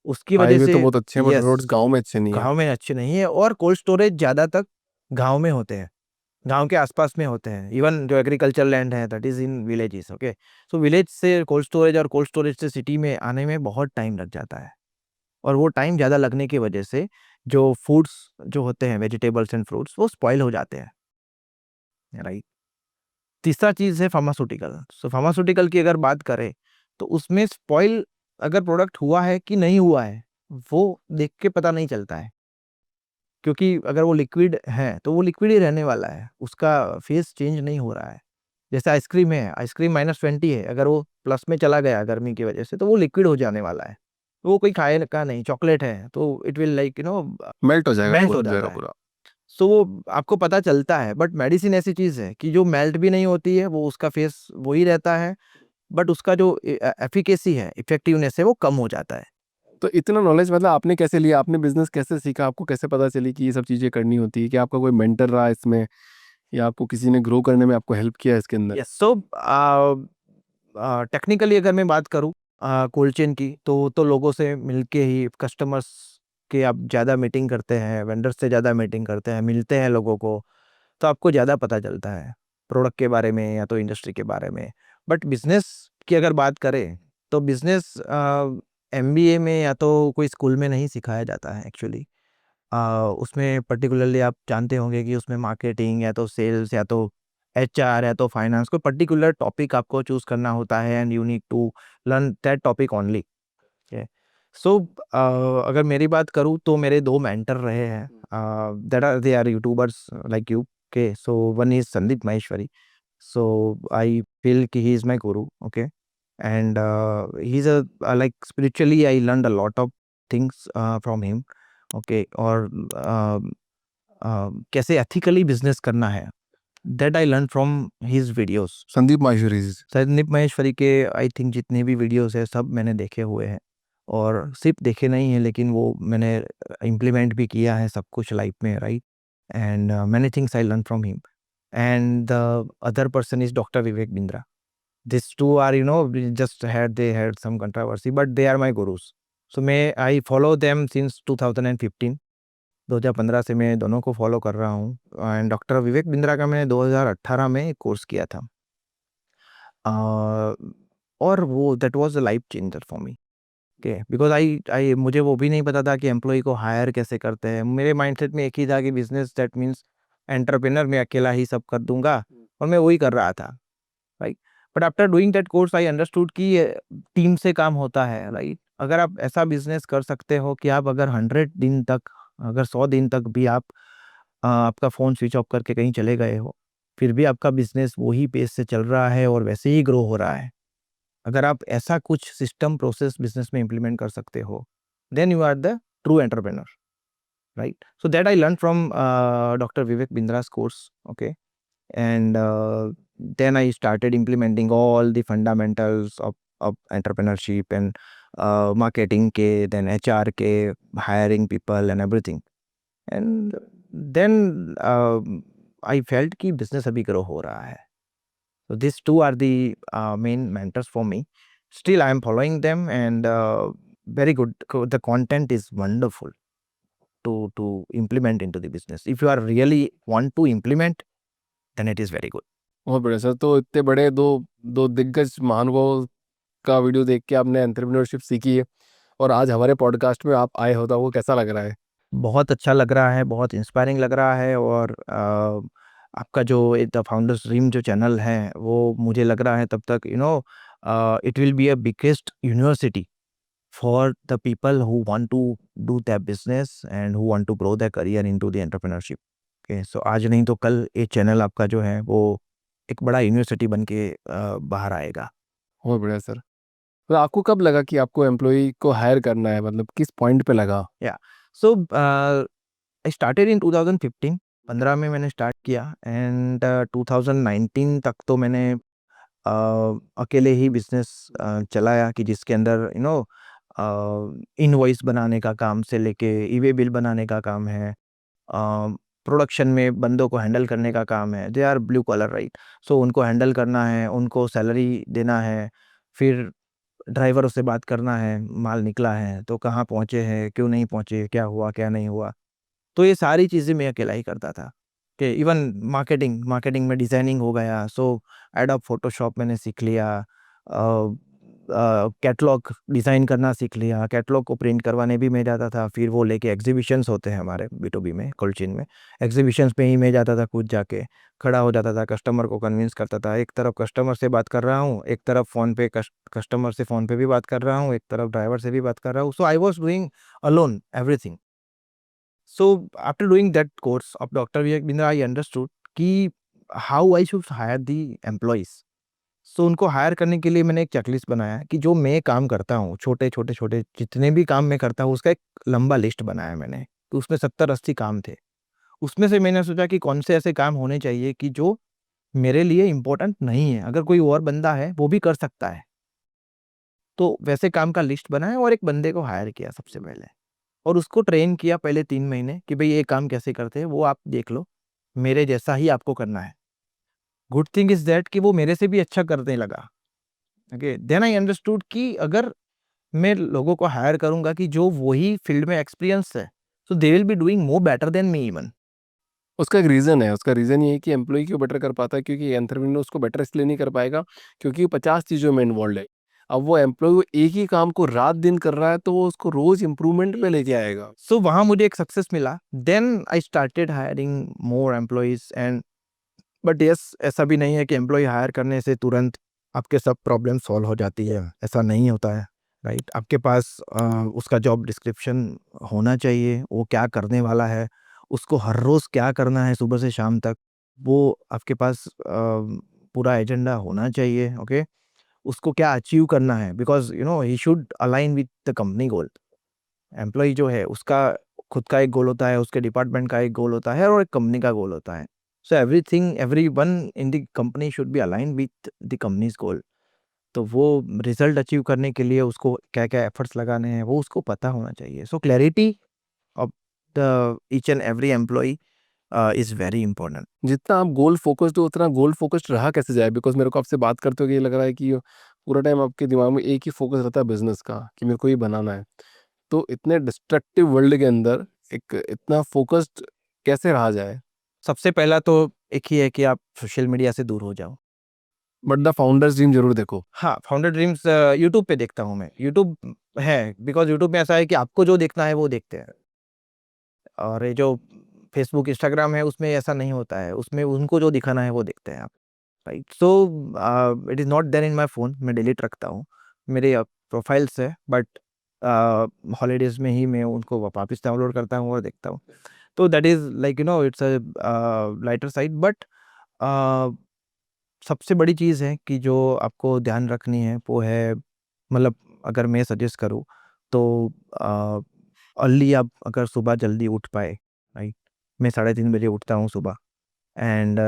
उसकी वजह हाईवे से। तो बहुत अच्छे हैं बट यस, रोड्स गांव में अच्छे नहीं है। गांव में अच्छे नहीं है, और कोल्ड स्टोरेज ज़्यादा तक गांव में होते हैं, गांव के आसपास में होते हैं। इवन जो एग्रीकल्चर लैंड है that is in villages, okay? So village से कोल्ड स्टोरेज और कोल्ड स्टोरेज से सिटी में आने में बहुत टाइम लग जाता है, और वो टाइम ज़्यादा लगने की वजह से जो फूड्स जो होते हैं, वेजिटेबल्स एंड फ्रूट्स, वो स्पॉइल हो जाते हैं, राइट? तीसरा चीज़ है फार्मास्यूटिकल। सो फार्मास्यूटिकल की अगर बात करें तो उसमें स्पॉइल अगर प्रोडक्ट हुआ है कि नहीं हुआ है, वो देख के पता नहीं चलता है, क्योंकि अगर वो लिक्विड है तो वो लिक्विड ही रहने वाला है, उसका फेस चेंज नहीं हो रहा है। जैसे आइसक्रीम है, आइसक्रीम -20 है, अगर वो प्लस में चला गया गर्मी की वजह से तो वो लिक्विड हो जाने वाला है, तो वो कोई खाएगा नहीं। चॉकलेट है तो इट विल लाइक मेल्ट हो जाएगा, मेल्ट हो पूरा जो जाता है है। पूरा। सो वो आपको पता चलता है, बट मेडिसिन ऐसी चीज है कि जो मेल्ट भी नहीं होती है, वो उसका फेस वही रहता है, बट उसका जो एफिकेसी है, इफेक्टिवनेस है, वो कम हो जाता है। तो इतना नॉलेज मतलब आपने कैसे लिया, आपने बिजनेस कैसे सीखा, आपको कैसे पता चली कि ये सब चीज़ें करनी होती है? क्या आपका कोई मेंटर रहा इसमें, या आपको किसी ने ग्रो करने में आपको हेल्प किया इसके अंदर? यस, सो टेक्निकली अगर मैं बात करूँ कोल्ड चेन की, तो लोगों से मिलके ही, कस्टमर्स के आप ज़्यादा मीटिंग करते हैं, वेंडर्स से ज़्यादा मीटिंग करते हैं, मिलते हैं लोगों को, तो आपको ज़्यादा पता चलता है प्रोडक्ट के बारे में या तो इंडस्ट्री के बारे में। बट बिजनेस की अगर बात करें तो बिजनेस एमबीए में या तो कोई स्कूल में नहीं सिखाया जाता है एक्चुअली। उसमें पर्टिकुलरली आप जानते होंगे कि उसमें मार्केटिंग या तो सेल्स या तो एचआर या तो फाइनेंस, कोई पर्टिकुलर टॉपिक आपको चूज करना होता है and you need to learn that topic only. So अगर मेरी बात करूँ तो मेरे दो मेंटर रहे हैं, that are they are youtubers like you. Okay, so one is Sandeep Maheshwari. So I feel कि he is my guru. Okay, and he is a like spiritually I learn a lot of things from him. Okay, और कैसे ethically business करना है, that I learn from his videos. Sandeep Maheshwari ji से। संदीप महेश्वरी के I think जितने भी videos है सब मैंने देखे हुए हैं, और सिर्फ देखे नहीं है लेकिन वो मैंने इम्प्लीमेंट भी किया है सब कुछ लाइफ में, right. And many things I learn from him. And the other person is doctor Vivek Bindra. These two are, just they had some controversy, but they are my gurus. So मैं I follow them since 2015। 2015 से मैं दोनों को follow कर रहा हूँ। And doctor Vivek Bindra का मैंने 2018 में एक कोर्स किया था। अ, और वो that was a life changer for me. Okay, because I I मुझे वो भी नहीं पता था कि एम्प्लॉय को हायर कैसे करते हैं। मेरे माइंडसेट में एक ही था कि बिजनेस दैट मीन्स एंटरप्रेन्योर, मैं अकेला ही सब कर दूंगा, और मैं वही कर रहा था, right. But after doing that course I understood कि टीम से काम होता है, राइट। अगर आप ऐसा बिजनेस कर सकते हो कि आप अगर 100 दिन तक, अगर 100 दिन तक भी आप आपका फ़ोन स्विच ऑफ करके कहीं चले गए हो, फिर भी आपका बिजनेस वही पेस से चल रहा है और वैसे ही ग्रो हो रहा है। अगर आप ऐसा कुछ सिस्टम प्रोसेस बिजनेस में इम्प्लीमेंट कर सकते हो, then you are the true entrepreneur, right. So that I learn from doctor Vivek Bindra's course. Okay, and then I started implementing all the fundamentals of entrepreneurship and marketing ke, then HR ke, hiring people and everything. And then I felt कि business अभी grow हो रहा है। So these two are the main mentors for me. Still I am following them, and very good. The content is wonderful to implement into the business. If you are really want to implement, then it is very good. बहुत बढ़िया sir. तो इतने बड़े दो दो दिग्गज महानुभावों का video देख के आपने एंटरप्रेन्योरशिप सीखी है, और आज हमारे पॉडकास्ट में आप आए हो, तो वो कैसा लग रहा है? बहुत अच्छा लग रहा है, बहुत इंस्पायरिंग लग रहा है। और आपका जो द फाउंडर्स ड्रीम जो चैनल है, वो मुझे लग रहा है तब तक it will be a biggest university for the people who want to do that business and who want to grow their career into the entrepreneurship. Okay, so आज नहीं तो कल ये चैनल आपका जो है वो एक बड़ा यूनिवर्सिटी बन के बाहर आएगा। बहुत बढ़िया सर। तो आपको कब लगा कि आपको एम्प्लॉय को हायर करना है, मतलब किस पॉइंट पे लगा? या सो आई स्टार्टेड इन 2015। 15 में मैंने स्टार्ट किया, एंड 2019 तक तो मैंने अकेले ही बिजनेस चलाया, कि जिसके अंदर इनवॉइस बनाने का काम से लेके ईवे बिल बनाने का काम है, प्रोडक्शन में बंदों को हैंडल करने का काम है। They are blue collar, right. So उनको हैंडल करना है, उनको सैलरी देना है, फिर ड्राइवरों से बात करना है, माल निकला है तो कहाँ पहुँचे हैं, क्यों नहीं पहुँचे, क्या हुआ क्या नहीं हुआ। तो ये सारी चीज़ें मैं अकेला ही करता था। कि इवन मार्केटिंग मार्केटिंग में डिज़ाइनिंग हो गया, सो एडोब फ़ोटोशॉप मैंने सीख लिया। कैटलॉग डिज़ाइन करना सीख लिया, कैटलॉग को प्रिंट करवाने भी मैं जाता था। फिर वो लेके एग्ज़िबिशन्स होते हैं हमारे B2B में, कोल्ड चेन में। एग्ज़िबिशन्स में ही मैं जाता था, खुद जाके खड़ा हो जाता था, कस्टमर को कन्विंस करता था। एक तरफ कस्टमर से बात कर रहा हूँ, एक तरफ फ़ोन पे कस्टमर से फ़ोन पे भी बात कर रहा हूँ, एक तरफ ड्राइवर से भी बात कर रहा हूँ। So I was doing alone everything. So after doing that course of Dr. Vivek Bindra, I understood कि how I should hire the employees. So उनको हायर करने के लिए मैंने एक चेकलिस्ट बनाया कि जो मैं काम करता हूँ, छोटे छोटे छोटे जितने भी काम मैं करता हूँ, उसका एक लंबा लिस्ट बनाया मैंने। तो उसमें 70-80 काम थे। उसमें से मैंने सोचा कि कौन से ऐसे काम होने चाहिए कि जो मेरे लिए इम्पोर्टेंट नहीं है, अगर कोई और बंदा है वो भी कर सकता है। तो वैसे काम का लिस्ट बनाया और एक बंदे को हायर किया सबसे पहले, और उसको ट्रेन किया पहले 3 महीने कि भई ये काम कैसे करते हैं, वो आप देख लो, मेरे जैसा ही आपको करना है। गुड थिंग इज़ दैट कि वो मेरे से भी अच्छा करने लगा। ओके, देन आई अंडरस्टूड कि अगर मैं लोगों को हायर करूँगा कि जो वही फील्ड में एक्सपीरियंस है, so they will be doing more better than me even. उसका एक रीज़न है, उसका रीज़न ये है कि एम्प्लॉयी क्यों बेटर कर पाता है, क्योंकि एंटरप्रेन्योर उसको बेटर इसलिए नहीं कर पाएगा क्योंकि वो 50 चीज़ों में इन्वॉल्वड है। अब वो एम्प्लॉयी वो एक ही काम को रात-दिन कर रहा है तो वो उसको रोज़ इम्प्रूवमेंट पे लेके आएगा। सो वहाँ मुझे एक सक्सेस मिला। Then I started hiring more employees and but yes, ऐसा भी नहीं है कि एम्प्लॉयी हायर करने से तुरंत आपके सब प्रॉब्लम सॉल्व हो जाती है, ऐसा नहीं होता है, राइट? आपके पास उसका जॉब डिस्क्रिप्शन होना चाहिए, वो क्या करने वाला है, उसको हर रोज़ क्या करना है सुबह से शाम तक, वो आपके पास पूरा एजेंडा होना चाहिए, ओके? उसको क्या अचीव करना है, because you know he should align with the company goal. Employee जो है उसका खुद का एक गोल होता है, उसके डिपार्टमेंट का एक गोल होता है और एक कंपनी का गोल होता है। So everything everyone in the company should be aligned with the company's goal. तो वो रिज़ल्ट अचीव करने के लिए उसको क्या-क्या एफर्ट्स लगाने हैं, वो उसको पता होना चाहिए। So clarity of the each and every employee is very important. जितना आप गोल फ़ोकस्ड हो उतना गोल फ़ोकस्ड रहा कैसे जाए? बिकॉज़ मेरे को आपसे बात करते हुए ये लग रहा है कि पूरा टाइम आपके दिमाग में एक ही फ़ोकस रहता है बिज़नेस का कि मेरे को ये बनाना है। तो इतने डिस्ट्रक्टिव वर्ल्ड के अंदर एक इतना फ़ोकस्ड कैसे रहा जाए? सबसे पहला तो एक ही है कि आप सोशल मीडिया से दूर हो जाओ। बट द फाउंडर्स ड्रीम ज़रूर देखो। हाँ, फाउंडर ड्रीम्स यूट्यूब पे देखता हूँ मैं। यूट्यूब है बिकॉज़ यूट्यूब में ऐसा है कि आपको जो देखना है वो देखते हैं। और ये जो फ़ेसबुक, इंस्टाग्राम है उसमें ऐसा नहीं होता है, उसमें उनको जो दिखाना है वो देखते हैं आप, right? So it is not there in my phone, मैं डिलीट रखता हूँ। मेरे प्रोफ़ाइल्स है बट हॉलिडेज़ में ही मैं उनको वापस डाउनलोड करता हूँ और देखता हूँ। तो that is like you know it's a lighter side but uh, सबसे बड़ी चीज़ है कि जो आपको ध्यान रखनी है वो है, मतलब अगर मैं सजेस्ट करूँ तो अ, अर्ली आप अगर सुबह जल्दी उठ पाए, राइट? मैं 3:30 बजे उठता हूँ सुबह and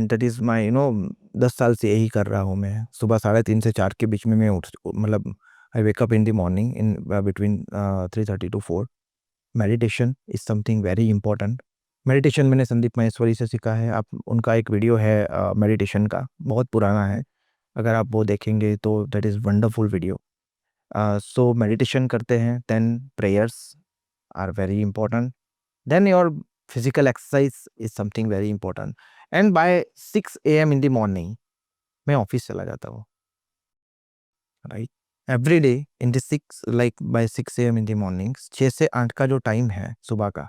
that is my you know 10 साल से यही कर रहा हूँ मैं। सुबह 3:30 से 4 के बीच में मैं मतलब I wake up in the morning in between 3:30 to 4। Meditation is something very important. Meditation मैंने संदीप माहेश्वरी से सीखा है। आप उनका एक वीडियो है मेडिटेशन का, बहुत पुराना है। अगर आप वो देखेंगे तो that is wonderful video. So meditation करते हैं, then prayers are very important, then your physical exercise is something very important and by 6 AM in the morning मैं ऑफिस चला जाता हूँ, right? Every day in the 6 like by 6 AM in the morning 6 से 8 का जो time है सुबह का,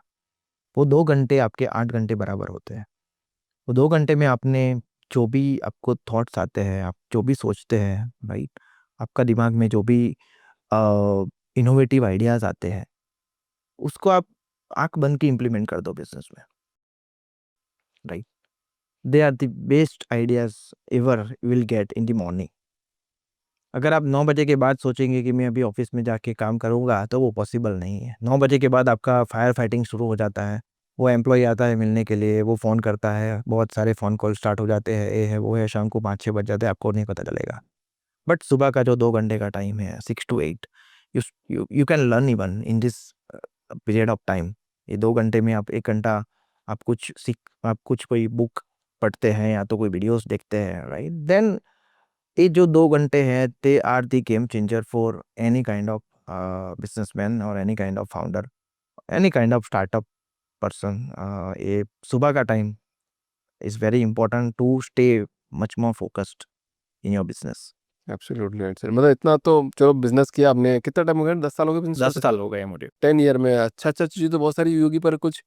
वो 2 घंटे आपके 8 घंटे बराबर होते हैं। वो 2 घंटे में आपने जो भी आपको थॉट्स आते हैं, आप जो भी सोचते हैं, राइट? आपका दिमाग में जो भी इनोवेटिव आइडियाज़ आते हैं, उसको आप आँख बंद के इम्प्लीमेंट कर दो बिज़नेस में, right? They are the best ideas ever you will get in the morning. अगर आप 9 बजे के बाद सोचेंगे कि मैं अभी ऑफ़िस में जाके काम करूँगा, तो वो पॉसिबल नहीं है। 9 बजे के बाद आपका फायर फाइटिंग शुरू हो जाता है। वो एम्प्लॉयी आता है मिलने के लिए, वो फ़ोन करता है, बहुत सारे फ़ोन कॉल स्टार्ट हो जाते हैं, ये है, वो है, शाम को 5-6 बज जाते हैं, आपको नहीं पता चलेगा। बट सुबह का जो 2 घंटे का टाइम है, 6 to 8, you can learn even in this period of time. ये 2 घंटे में आप 1 घंटा आप कुछ कोई बुक पढ़ते हैं या तो कोई वीडियोज़ देखते हैं, राइट? देन ये जो 2 घंटे हैं, they are the game changer for any kind of businessman और any kind of founder, any kind of startup person. ये सुबह का time is very important to stay much more focused in your business. Absolutely right sir. मतलब इतना तो चलो business किया आपने, कितना टाइम हो गया? 10 साल हो गए बिज़नेस 10 करते? साल हो गए मुझे। 10 ईयर में अच्छा-अच्छा चीज़ें तो बहुत सारी हुई होगी पर कुछ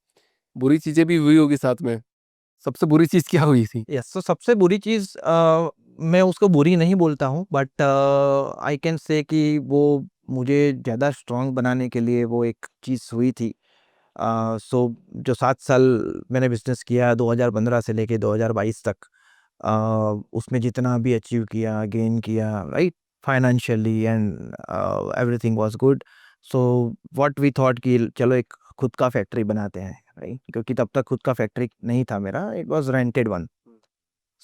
बुरी चीज़ें भी हुई होगी साथ में। सबसे बुरी चीज़ क्या हुई थी? यस, तो सबसे बुरी चीज़ मैं उसको बुरी नहीं बोलता हूँ बट आई कैन से कि वो मुझे ज़्यादा स्ट्रॉन्ग बनाने के लिए वो एक चीज़ हुई थी। सो जो 7 साल मैंने बिजनेस किया 2015 से लेके 2022 तक, उसमें जितना भी अचीव किया, गेन किया, right, financially and everything was good. So what we thought कि चलो एक खुद का फैक्ट्री बनाते हैं, राइट, क्योंकि तब तक खुद का फैक्ट्री नहीं था मेरा, इट वाज रेंटेड वन।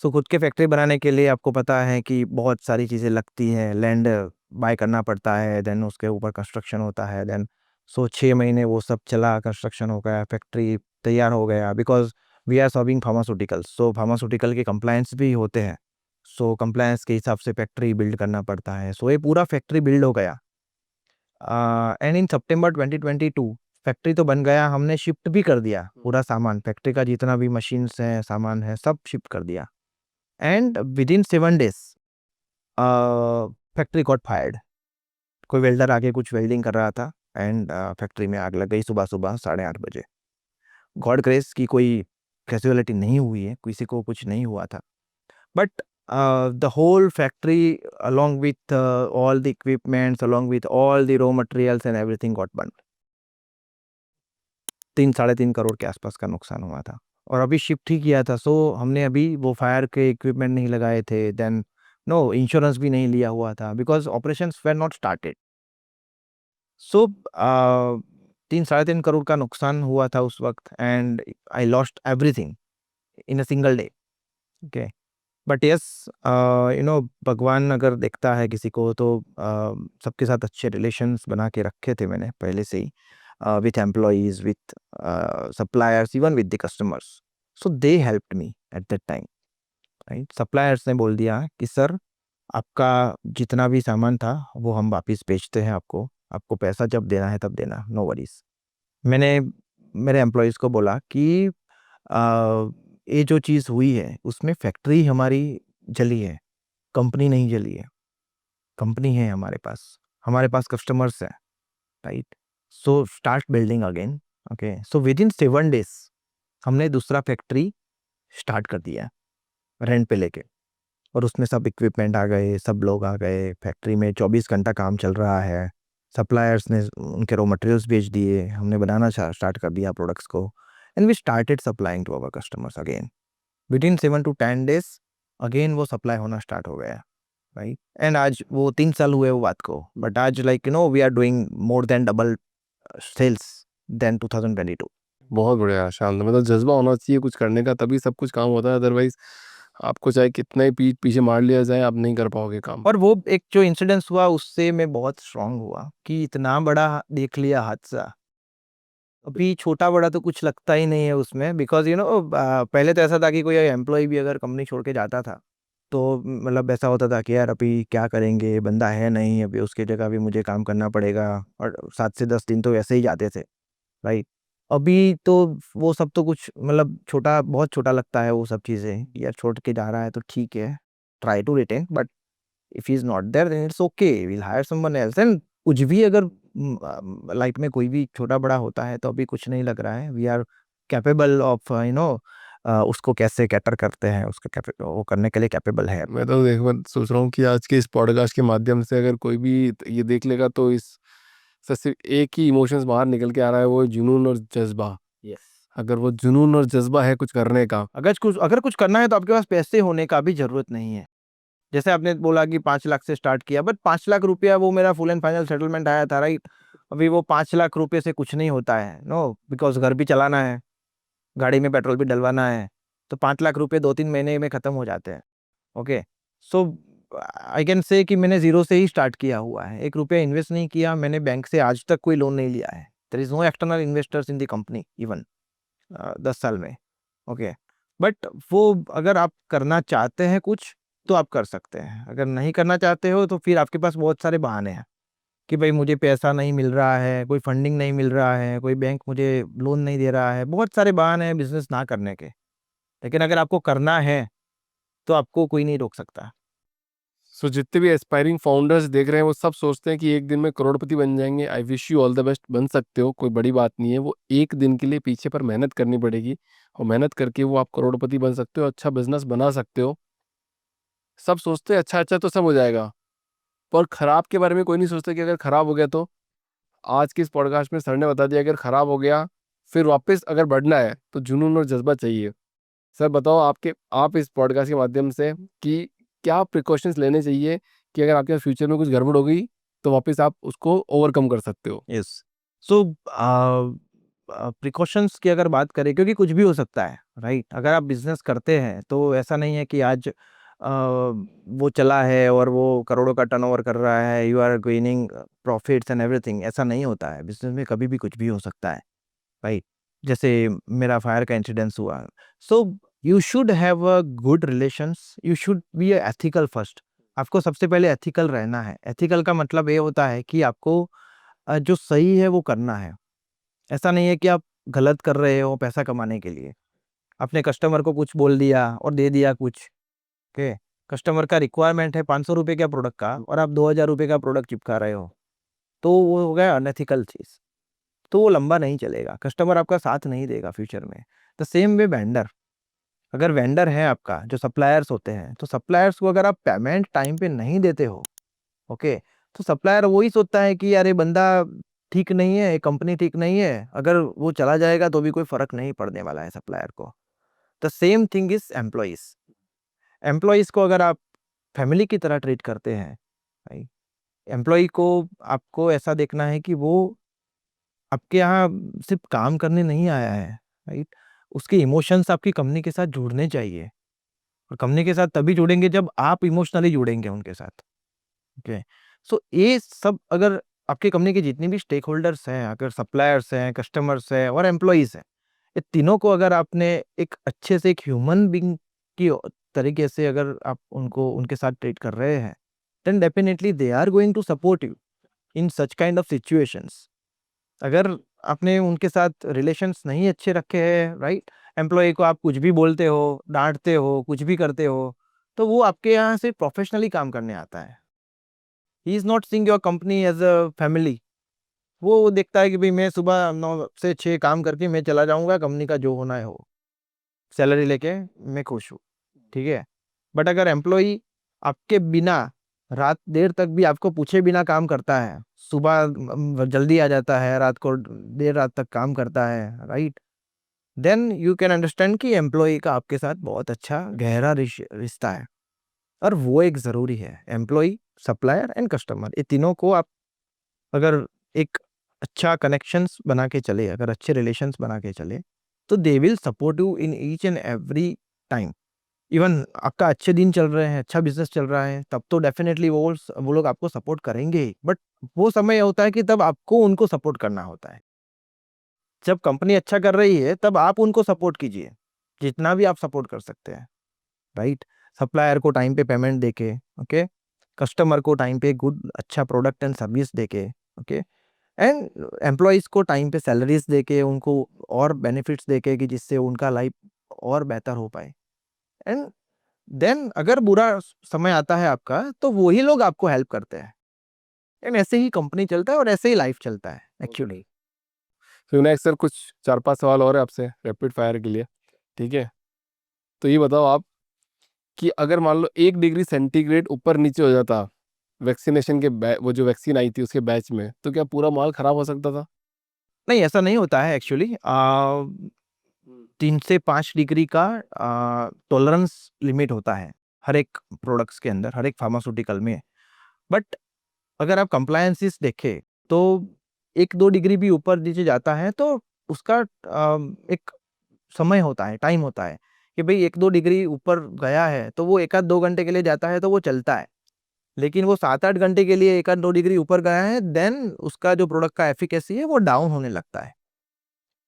सो खुद के फैक्ट्री बनाने के लिए आपको पता है कि बहुत सारी चीज़ें लगती हैं, लैंड बाय करना पड़ता है, देन उसके ऊपर कंस्ट्रक्शन होता है, देन 6 महीने वो सब चला, कंस्ट्रक्शन हो गया, फैक्ट्री तैयार हो गया, because we are serving pharmaceuticals, so pharmaceutical के कंप्लायंस भी होते हैं। सो कंप्लायंस के हिसाब से फैक्ट्री बिल्ड करना पड़ता है। सो ये पूरा फैक्ट्री बिल्ड हो गया, एंड इन सितंबर 2022 फैक्ट्री तो बन गया, हमने शिफ्ट भी कर दिया पूरा सामान, फैक्ट्री का जितना भी मशीन्स हैं, सामान है, सब शिफ्ट कर दिया। And with in 7 days factory got fired. कोई वेल्डर आके कुछ वेल्डिंग कर रहा था, एंड फैक्ट्री में आग लग गई सुबह सुबह 8:30 बजे। गॉड ग्रेस की कोई कैजुअलिटी नहीं हुई है, किसी को कुछ नहीं हुआ था, but the whole factory along with all the equipments, along with all the raw materials and everything got burned। 3-3.5 crore के आसपास का नुकसान हुआ था, और अभी शिफ्ट ही किया था। सो हमने अभी वो फायर के इक्विपमेंट नहीं लगाए थे, देन नो इंश्योरेंस भी नहीं लिया हुआ था, because operations were not started. So 3-3.5 crore का नुकसान हुआ था उस वक्त, and I lost everything in a single day. Okay, but yes, भगवान अगर देखता है किसी को तो सबके साथ अच्छे रिलेशंस बना के रखे थे मैंने पहले से ही, with employees, with suppliers, even with the customers. So they helped me at that time, right? Suppliers ने बोल दिया कि सर आपका जितना भी सामान था वो हम वापस बेचते हैं आपको, आपको पैसा जब देना है तब देना, नो वरीज। मैंने मेरे एम्प्लॉयज़ को बोला कि ये जो चीज़ हुई है उसमें फैक्ट्री हमारी जली है, कंपनी नहीं जली है। कंपनी है हमारे पास कस्टमर्स हैं, right? So start building again. Okay, so with in 7 days हमने दूसरा फैक्ट्री स्टार्ट कर दिया रेंट पे लेके, और उसमें सब इक्विपमेंट आ गए, सब लोग आ गए, फैक्ट्री में 24 घंटा काम चल रहा है। सप्लायर्स ने उनके रॉ मटेरियल्स बेच दिए, हमने बनाना स्टार्ट कर दिया प्रोडक्ट्स को, and we started supplying to our customers again. Within 7 to 10 days again वो सप्लाई होना स्टार्ट हो गया, राइट? एंड आज वो 3 साल हुए वो बात को, बट आज we are doing more than double sales than 2022। बहुत बढ़िया, शानदार। मतलब जज्बा होना चाहिए कुछ करने का, तभी सब कुछ काम होता है, अदरवाइज आपको चाहे कितना ही पीछे मार लिया जाए, आप नहीं कर पाओगे काम। और वो एक जो इंसिडेंस हुआ उससे मैं बहुत स्ट्रांग हुआ कि इतना बड़ा देख लिया हादसा, अभी छोटा बड़ा तो कुछ लगता ही नहीं है उसमें, बिकॉज पहले तो ऐसा था कि कोई एम्प्लॉय भी अगर कंपनी छोड़ के जाता था तो मतलब ऐसा होता था कि यार अभी क्या करेंगे, बंदा है नहीं, अभी उसकी जगह भी मुझे काम करना पड़ेगा, और 7 से 10 दिन तो वैसे ही जाते थे, राइट? अभी तो वो सब तो कुछ मतलब छोटा, बहुत छोटा लगता है वो सब चीज़ें, यार छोड़ के जा रहा है तो ठीक है, try to retain, but if he is not there then it's okay, we will hire someone else. And कुछ भी अगर लाइफ में कोई भी छोटा बड़ा होता है तो अभी कुछ नहीं लग रहा है, वी आर कैपेबल ऑफ उसको कैसे कैटर करते हैं, उसको वो करने के लिए कैपेबल है। मैं तो मैं सोच रहा हूँ कि आज के इस पॉडकास्ट के माध्यम से अगर कोई भी ये देख लेगा तो इस से सिर्फ एक ही इमोशंस बाहर निकल के आ रहा है, वो है जुनून और जज्बा। यस, अगर वो जुनून और जज्बा है कुछ करने का, अगर कुछ करना है तो आपके पास पैसे होने का भी जरूरत नहीं है। जैसे आपने बोला कि 5 लाख से स्टार्ट किया, बट 5 लाख रुपया वो मेरा फुल एंड फाइनल सेटलमेंट आया था, राइट? अभी वो 5 लाख रुपये से कुछ नहीं होता है, नो, बिकॉज घर भी चलाना है, गाड़ी में पेट्रोल भी डलवाना है, तो 5 लाख रुपये 2-3 महीने में खत्म हो जाते हैं। Okay, so I can say कि मैंने जीरो से ही स्टार्ट किया हुआ है, 1 रुपया इन्वेस्ट नहीं किया मैंने, बैंक से आज तक कोई लोन नहीं लिया है, there is no external investors in the company even 10 साल में। ओके, बट वो अगर आप करना चाहते हैं कुछ तो आप कर सकते हैं, अगर नहीं करना चाहते हो तो फिर आपके पास बहुत सारे बहाने हैं कि भाई मुझे पैसा नहीं मिल रहा है, कोई फंडिंग नहीं मिल रहा है, कोई बैंक मुझे लोन नहीं दे रहा है, बहुत सारे बहाने हैं बिजनेस ना करने के। लेकिन अगर आपको करना है तो आपको कोई नहीं रोक सकता। सो जितने भी एस्पायरिंग फाउंडर्स देख रहे हैं वो सब सोचते हैं कि एक दिन में करोड़पति बन जाएंगे। I wish you all the best, बन सकते हो, कोई बड़ी बात नहीं है। वो एक दिन के लिए पीछे पर मेहनत करनी पड़ेगी, और मेहनत करके वो आप करोड़पति बन सकते हो, अच्छा बिजनेस बना सकते हो। सब सोचते हैं अच्छा अच्छा तो सब हो जाएगा, पर खराब के बारे में कोई नहीं सोचता कि अगर खराब हो गया तो। आज के इस पॉडकास्ट में सर ने बता दिया, अगर खराब हो गया फिर वापस अगर बढ़ना है तो जुनून और जज्बा चाहिए। सर बताओ आप इस पॉडकास्ट के माध्यम से कि क्या प्रिकॉशंस लेने चाहिए कि अगर आपके फ्यूचर में कुछ गड़बड़ हो गई तो वापस आप उसको ओवरकम कर सकते हो। यस। सो प्रिकॉशंस की अगर बात करें, क्योंकि कुछ भी हो सकता है, राइट? अगर आप बिजनेस करते हैं तो ऐसा नहीं है कि आज वो चला है और वो करोड़ों का टर्नओवर कर रहा है, you are gaining profits and everything. ऐसा नहीं होता है, बिजनेस में कभी भी कुछ भी हो सकता है, राइट? जैसे मेरा फायर का इंसिडेंस हुआ। So you should have a good relations, you should be ethical first. आपको सबसे पहले एथिकल रहना है। एथिकल का मतलब ये होता है कि आपको जो सही है वो करना है। ऐसा नहीं है कि आप गलत कर रहे हो पैसा कमाने के लिए। आपने कस्टमर को कुछ बोल दिया और दे दिया कुछ, ओके? कस्टमर का रिक्वायरमेंट है 500 रुपए का प्रोडक्ट का और आप 2000 रुपए का प्रोडक्ट चिपका रहे हो, तो वो हो गया अनएथिकल चीज़। तो वो लंबा नहीं चलेगा, कस्टमर आपका साथ नहीं देगा फ्यूचर में। द सेम वे वेंडर, अगर वेंडर है आपका, जो सप्लायर्स होते हैं, तो सप्लायर्स को अगर आप पेमेंट टाइम पे नहीं देते हो, ओके, तो सप्लायर वही सोचता है कि यार ये बंदा ठीक नहीं है, ये कंपनी ठीक नहीं है, अगर वो चला जाएगा तो भी कोई फर्क नहीं पड़ने वाला है सप्लायर को। The same thing is employees. Employees को अगर आप फैमिली की तरह ट्रीट करते हैं, राइट? एम्प्लॉय को आपको ऐसा देखना है कि वो आपके यहाँ सिर्फ काम करने नहीं आया है, राइट? उसके इमोशंस आपकी कंपनी के साथ जुड़ने चाहिए, और कंपनी के साथ तभी जुड़ेंगे जब आप इमोशनली जुड़ेंगे उनके साथ, ओके? सो ये सब अगर आपकी कंपनी के जितने भी स्टेक होल्डर्स हैं, अगर सप्लायर्स हैं, कस्टमर्स हैं और एम्प्लॉइज हैं, ये तीनों को अगर आपने एक अच्छे से एक ह्यूमन बीइंग की तरीके से अगर आप उनको उनके साथ ट्रीट कर रहे हैं, then definitely they are going to support you in such kind of situations. अगर आपने उनके साथ रिलेशंस नहीं अच्छे रखे हैं, राइट? एम्प्लॉय को आप कुछ भी बोलते हो, डांटते हो, कुछ भी करते हो, तो वो आपके यहाँ से प्रोफेशनली काम करने आता है। He is not seeing your company as a family. वो देखता है कि भाई मैं सुबह 9 से 6 काम करके मैं चला जाऊंगा, कंपनी का जो होना है हो, सैलरी लेके मैं खुश हूँ, ठीक है? बट अगर एम्प्लॉई आपके बिना रात देर तक भी आपको पूछे बिना काम करता है, सुबह जल्दी आ जाता है, रात को देर रात तक काम करता है, right? Then you can understand कि एम्प्लॉई का आपके साथ बहुत अच्छा गहरा रिश्ता है। और वो एक ज़रूरी है, एम्प्लॉई, सप्लायर एंड कस्टमर, ये तीनों को आप अगर एक अच्छा कनेक्शंस बना के चले, अगर अच्छे रिलेशंस बना के चले, तो they will support you in each and every time. Even आपका अच्छे दिन चल रहे हैं, अच्छा बिजनेस चल रहा है, तब तो डेफिनेटली वो लोग आपको सपोर्ट करेंगे ही। बट वो समय होता है कि तब आपको उनको सपोर्ट करना होता है। जब कंपनी अच्छा कर रही है तब आप उनको सपोर्ट कीजिए, जितना भी आप सपोर्ट कर सकते हैं, राइट? सप्लायर को टाइम पे पेमेंट देके, ओके? कस्टमर को टाइम पे गुड अच्छा प्रोडक्ट एंड सर्विस देके, ओके? एंड एम्प्लॉइज को टाइम पे सैलरीज देके, उनको और बेनिफिट्स देके कि जिससे उनका लाइफ और बेहतर हो पाए। एंड देन अगर बुरा समय आता है आपका, तो वही लोग आपको हेल्प करते हैं। एंड ऐसे ही कंपनी चलता है और ऐसे ही लाइफ चलता है एक्चुअली। तो विनायक सर कुछ 4-5 सवाल और है आपसे रैपिड फायर के लिए, ठीक है? तो ये बताओ आप कि अगर मान लो 1 डिग्री सेंटीग्रेड ऊपर नीचे हो जाता वैक्सीनेशन के वो जो वैक्सीन आई थी उसके बैच में, तो क्या पूरा माल खराब हो सकता था? नहीं, ऐसा नहीं होता है एक्चुअली। 3 से 5 डिग्री का टॉलरेंस लिमिट होता है हर एक प्रोडक्ट्स के अंदर, हर एक फार्मास्यूटिकल में। बट अगर आप कंप्लायंसेस देखें, तो 1-2 डिग्री भी ऊपर नीचे जाता है तो उसका एक समय होता है, टाइम होता है कि भाई 1-2 डिग्री ऊपर गया है तो वो 1 आध 2 घंटे के लिए जाता है तो वो चलता है। लेकिन वो 7-8 घंटे के लिए 1 आध 2 डिग्री ऊपर गया है, देन उसका जो प्रोडक्ट का एफिकेसी है वो डाउन होने लगता है।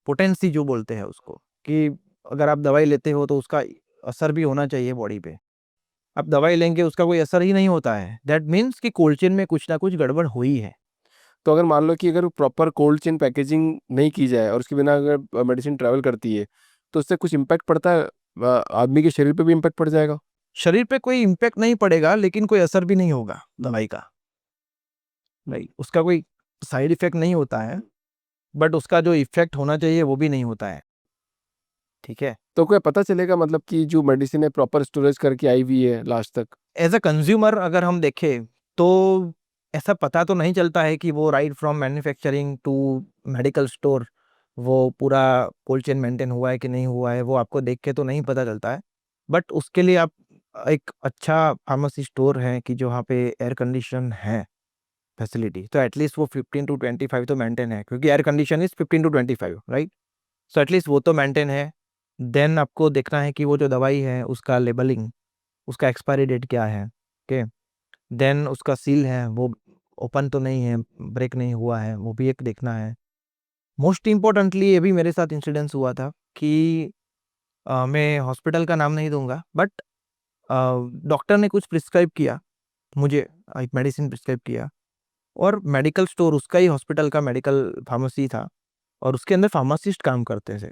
पोटेंसी जो बोलते हैं उसको, कि अगर आप दवाई लेते हो तो उसका असर भी होना चाहिए बॉडी पे। आप दवाई लेंगे उसका कोई असर ही नहीं होता है, दैट मीन्स कि कोल्ड चेन में कुछ ना कुछ गड़बड़ हुई है। तो अगर मान लो कि अगर प्रॉपर कोल्ड चेन पैकेजिंग नहीं की जाए और उसके बिना अगर मेडिसिन ट्रैवल करती है तो उससे कुछ इम्पैक्ट पड़ता है, आदमी के शरीर पे भी इम्पैक्ट पड़ जाएगा? शरीर पे कोई इम्पैक्ट नहीं पड़ेगा, लेकिन कोई असर भी नहीं होगा दवाई का, राइट? उसका कोई साइड इफेक्ट नहीं होता है, बट उसका जो इफेक्ट होना चाहिए वो भी नहीं होता है, ठीक है? तो क्या पता चलेगा मतलब कि जो मेडिसिन है प्रॉपर स्टोरेज करके आई हुई है लास्ट तक? एज अ कंज्यूमर अगर हम देखें तो ऐसा पता तो नहीं चलता है कि वो right from manufacturing to medical store वो पूरा कोल्ड चेन मेंटेन हुआ है कि नहीं हुआ है वो आपको देख के तो नहीं पता चलता है, बट उसके लिए आप एक अच्छा फार्मेसी स्टोर है कि जो वहाँ पे एयर कंडीशन है फैसिलिटी, तो एटलीस्ट वो 15 to 25 तो मेंटेन है, क्योंकि air condition is 15 to 25, right? So at least वो तो मेंटेन है। देन आपको देखना है कि वो जो दवाई है उसका लेबलिंग, उसका एक्सपायरी डेट क्या है, ओके। देन उसका सील है वो ओपन तो नहीं है, ब्रेक नहीं हुआ है, वो भी एक देखना है। मोस्ट इम्पोर्टेंटली ये भी मेरे साथ इंसिडेंस हुआ था कि मैं हॉस्पिटल का नाम नहीं दूंगा, बट डॉक्टर ने कुछ प्रिस्क्राइब किया मुझे, एक मेडिसिन प्रिस्क्राइब किया, और मेडिकल स्टोर उसका ही हॉस्पिटल का मेडिकल फार्मेसी था, और उसके अंदर फार्मासिस्ट काम करते थे।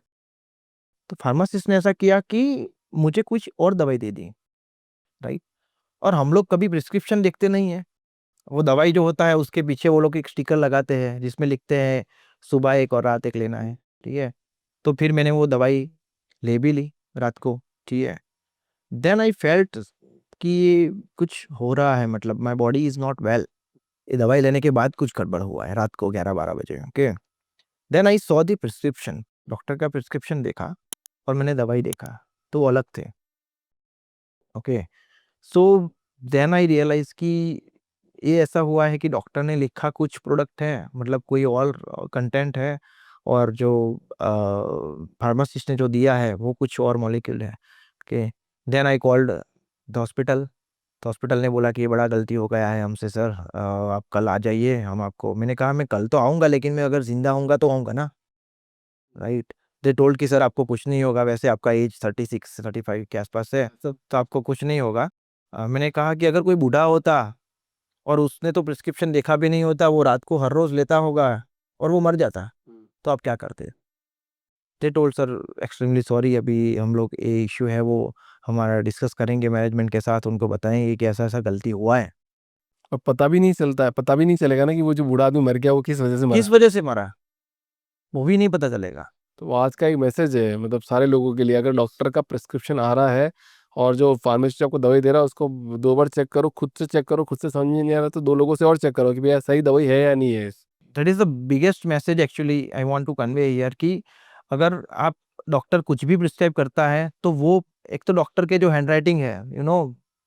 तो फार्मासिस्ट ने ऐसा किया कि मुझे कुछ और दवाई दे दी, राइट? और हम लोग कभी प्रिस्क्रिप्शन देखते नहीं है, वो दवाई जो होता है उसके पीछे वो लोग एक स्टिकर लगाते हैं जिसमें लिखते हैं सुबह एक और रात एक लेना है, ठीक है? तो फिर मैंने वो दवाई ले भी ली रात को, ठीक है? देन आई फेल्ट कि कुछ हो रहा है, मतलब my body is not well. ये दवाई लेने के बाद कुछ गड़बड़ हुआ है रात को 11-12 बजे, okay. Then I saw the prescription, doctor का प्रिस्क्रिप्शन देखा और मैंने दवाई देखा, तो वो अलग थे, okay. So then I realise कि ये ऐसा हुआ है कि डॉक्टर ने लिखा कुछ प्रोडक्ट है, मतलब कोई और कंटेंट है, और जो फार्मासिस्ट ने जो दिया है वो कुछ और मॉलिक्यूल है, okay. Then I called the hospital, तो हॉस्पिटल ने बोला कि ये बड़ा गलती हो गया है हमसे सर, आप कल आ जाइए हम आपको। मैंने कहा मैं कल तो आऊँगा, लेकिन मैं अगर जिंदा आऊँगा तो आऊँगा ना, राइट? दे टोल्ड कि सर आपको कुछ नहीं होगा, वैसे आपका एज 36-35 के आसपास है, तो आपको कुछ नहीं होगा। मैंने कहा कि अगर कोई बूढ़ा होता और उसने तो प्रिस्क्रिप्शन देखा भी नहीं होता, वो रात को हर रोज लेता होगा और वो मर जाता, तो आप क्या करते? They told sir extremely sorry, अभी हम लोग ये इश्यू है वो हमारा डिस्कस करेंगे मैनेजमेंट के साथ, उनको बताएंगे कि ऐसा ऐसा गलती हुआ है। और पता भी नहीं चलता है, पता भी नहीं चलेगा ना कि वो जो बूढ़ा आदमी मर गया वो किस वजह से किस मरा। वजह से मरा वो भी नहीं पता चलेगा। तो आज का एक मैसेज है मतलब सारे लोगों के लिए, अगर डॉक्टर का प्रिस्क्रिप्शन आ रहा है और जो फार्मेसिस्ट आपको दवाई दे रहा है उसको 2 बार चेक करो, खुद से चेक करो, खुद से समझ में नहीं आ रहा तो 2 लोगों से और चेक करो कि भैया सही दवाई है या नहीं है। That is the biggest message actually I want to convey here, कि अगर आप डॉक्टर कुछ भी प्रिस्क्राइब करता है तो वो एक तो डॉक्टर के जो हैंडराइटिंग है,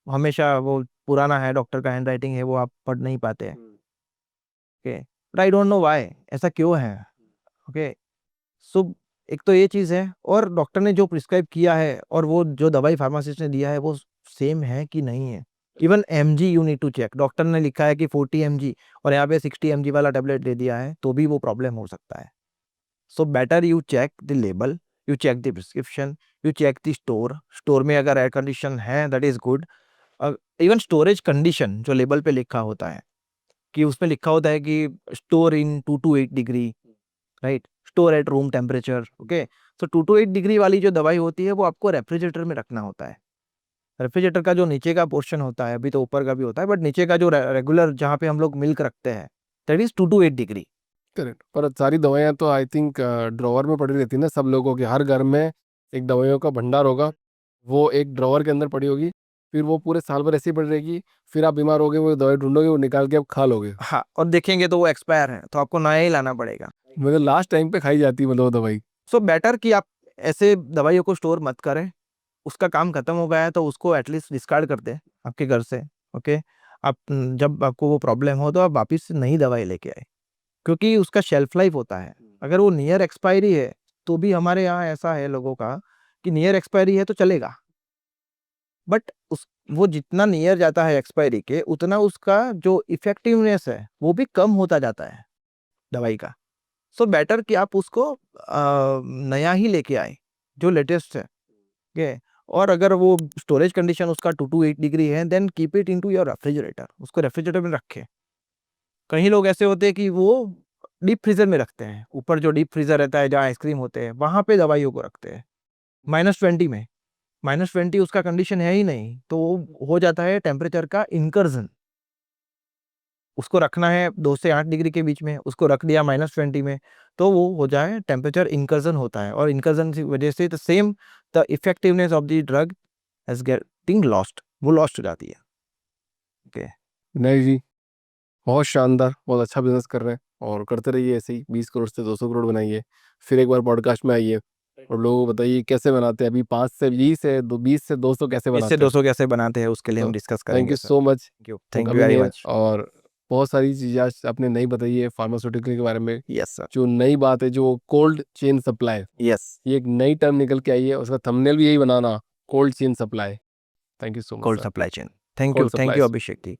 हमेशा वो पुराना है, डॉक्टर का हैंडराइटिंग है, वो आप पढ़ नहीं पाते हैं, okay. But I don't know why, ऐसा क्यों है, ओके। सो एक तो ये चीज़ है, और डॉक्टर ने जो प्रिस्क्राइब किया है और वो जो दवाई फार्मासिस्ट ने दिया है वो सेम है कि नहीं है। Even mg you need to check, doctor ने लिखा है कि 40 एमजी और यहाँ पे 60 एमजी वाला टेबलेट दे दिया है, तो भी वो प्रॉब्लम हो सकता है। So better you check the label, you check the prescription, you check the store, store में अगर एयर कंडीशन है that is good. Even storage condition जो लेबल पे लिखा होता है, कि उसमें लिखा होता है कि store in 2 to 8 degree, right? Store at room temperature, okay. So 2 to 8 degree वाली जो दवाई होती है वो आपको रेफ्रिजरेटर में रखना होता है। रेफ्रिजरेटर का जो नीचे का पोर्शन होता है, अभी तो ऊपर का भी होता है, बट नीचे का जो रेगुलर जहाँ पे हम लोग मिल्क रखते हैं, that is 2 to 8 degree. Correct. पर सारी दवाइयाँ तो आई थिंक ड्रॉवर में पड़ी रहती है ना, सब लोगों के हर घर में एक दवाइयों का भंडार होगा, वो एक ड्रॉवर के अंदर पड़ी होगी, फिर वो पूरे साल भर ऐसे ही पड़ी रहेगी, फिर आप बीमार हो गए वो दवाई ढूंढोगे, वो निकाल के आप खा लोगे। हाँ, और देखेंगे तो वो एक्सपायर है, तो आपको नया ही लाना पड़ेगा। मतलब लास्ट टाइम पे खाई जाती है मतलब वो दवाई। सो बेटर कि आप ऐसे दवाइयों को स्टोर मत करें, उसका काम खत्म हो गया है तो उसको एटलीस्ट डिस्कार्ड कर दें आपके घर से, ओके। आप जब आपको वो प्रॉब्लम हो तो आप वापिस से नई दवाई लेके आए, क्योंकि उसका शेल्फ लाइफ होता है। अगर वो नियर एक्सपायरी है तो भी हमारे यहाँ ऐसा है लोगों का कि नियर एक्सपायरी है तो चलेगा, बट उस वो जितना नियर जाता है एक्सपायरी के उतना उसका जो इफेक्टिवनेस है वो भी कम होता जाता है दवाई का। सो बेटर कि आप उसको नया ही लेके आए जो लेटेस्ट है, ओके। और अगर वो स्टोरेज कंडीशन उसका 2 to 8 डिग्री है, then keep it into your refrigerator, उसको रेफ्रिजरेटर में रखें। कहीं लोग ऐसे होते हैं कि वो डीप फ्रीजर में रखते हैं, ऊपर जो डीप फ्रीजर रहता है जहाँ आइसक्रीम होते हैं वहां पे दवाइयों को रखते हैं -20 में। -20 उसका कंडीशन है ही नहीं, तो वो हो जाता है टेम्परेचर का इनकर्जन। उसको रखना है 2 से 8 डिग्री के बीच में, उसको रख दिया -20 में, तो वो हो जाए टेम्परेचर इनकर्जन होता है, और इनकर्जन की वजह से the same the effectiveness of the drug is getting lost, वो लॉस्ट हो जाती है, ओके। नहीं जी, बहुत शानदार, बहुत अच्छा बिजनेस कर रहे हैं। और करते रहिए ऐसे ही, 20 करोड़ से 200 करोड़ बनाइए, फिर एक बार पॉडकास्ट में आइए और लोगों को बताइए कैसे बनाते हैं, अभी 5 से 20 है, 20 से 200 कैसे 20 से बनाते हैं। 200 कैसे बनाते हैं उसके लिए हम तो डिस्कस थैंक करेंगे you sir. So much thank for you coming very here. Much. और बहुत सारी चीज़ें आज आपने नई बताई है फार्मास्यूटिकल के बारे में, यस सर। जो नई बात है, जो कोल्ड चेन सप्लाई, यस, ये एक नई टर्म निकल के आई है, उसका थंबनेल भी यही बनाना, cold chain supply. Thank you so much cold sir. Supply chain. Thank cold you supply. Abhishek ji.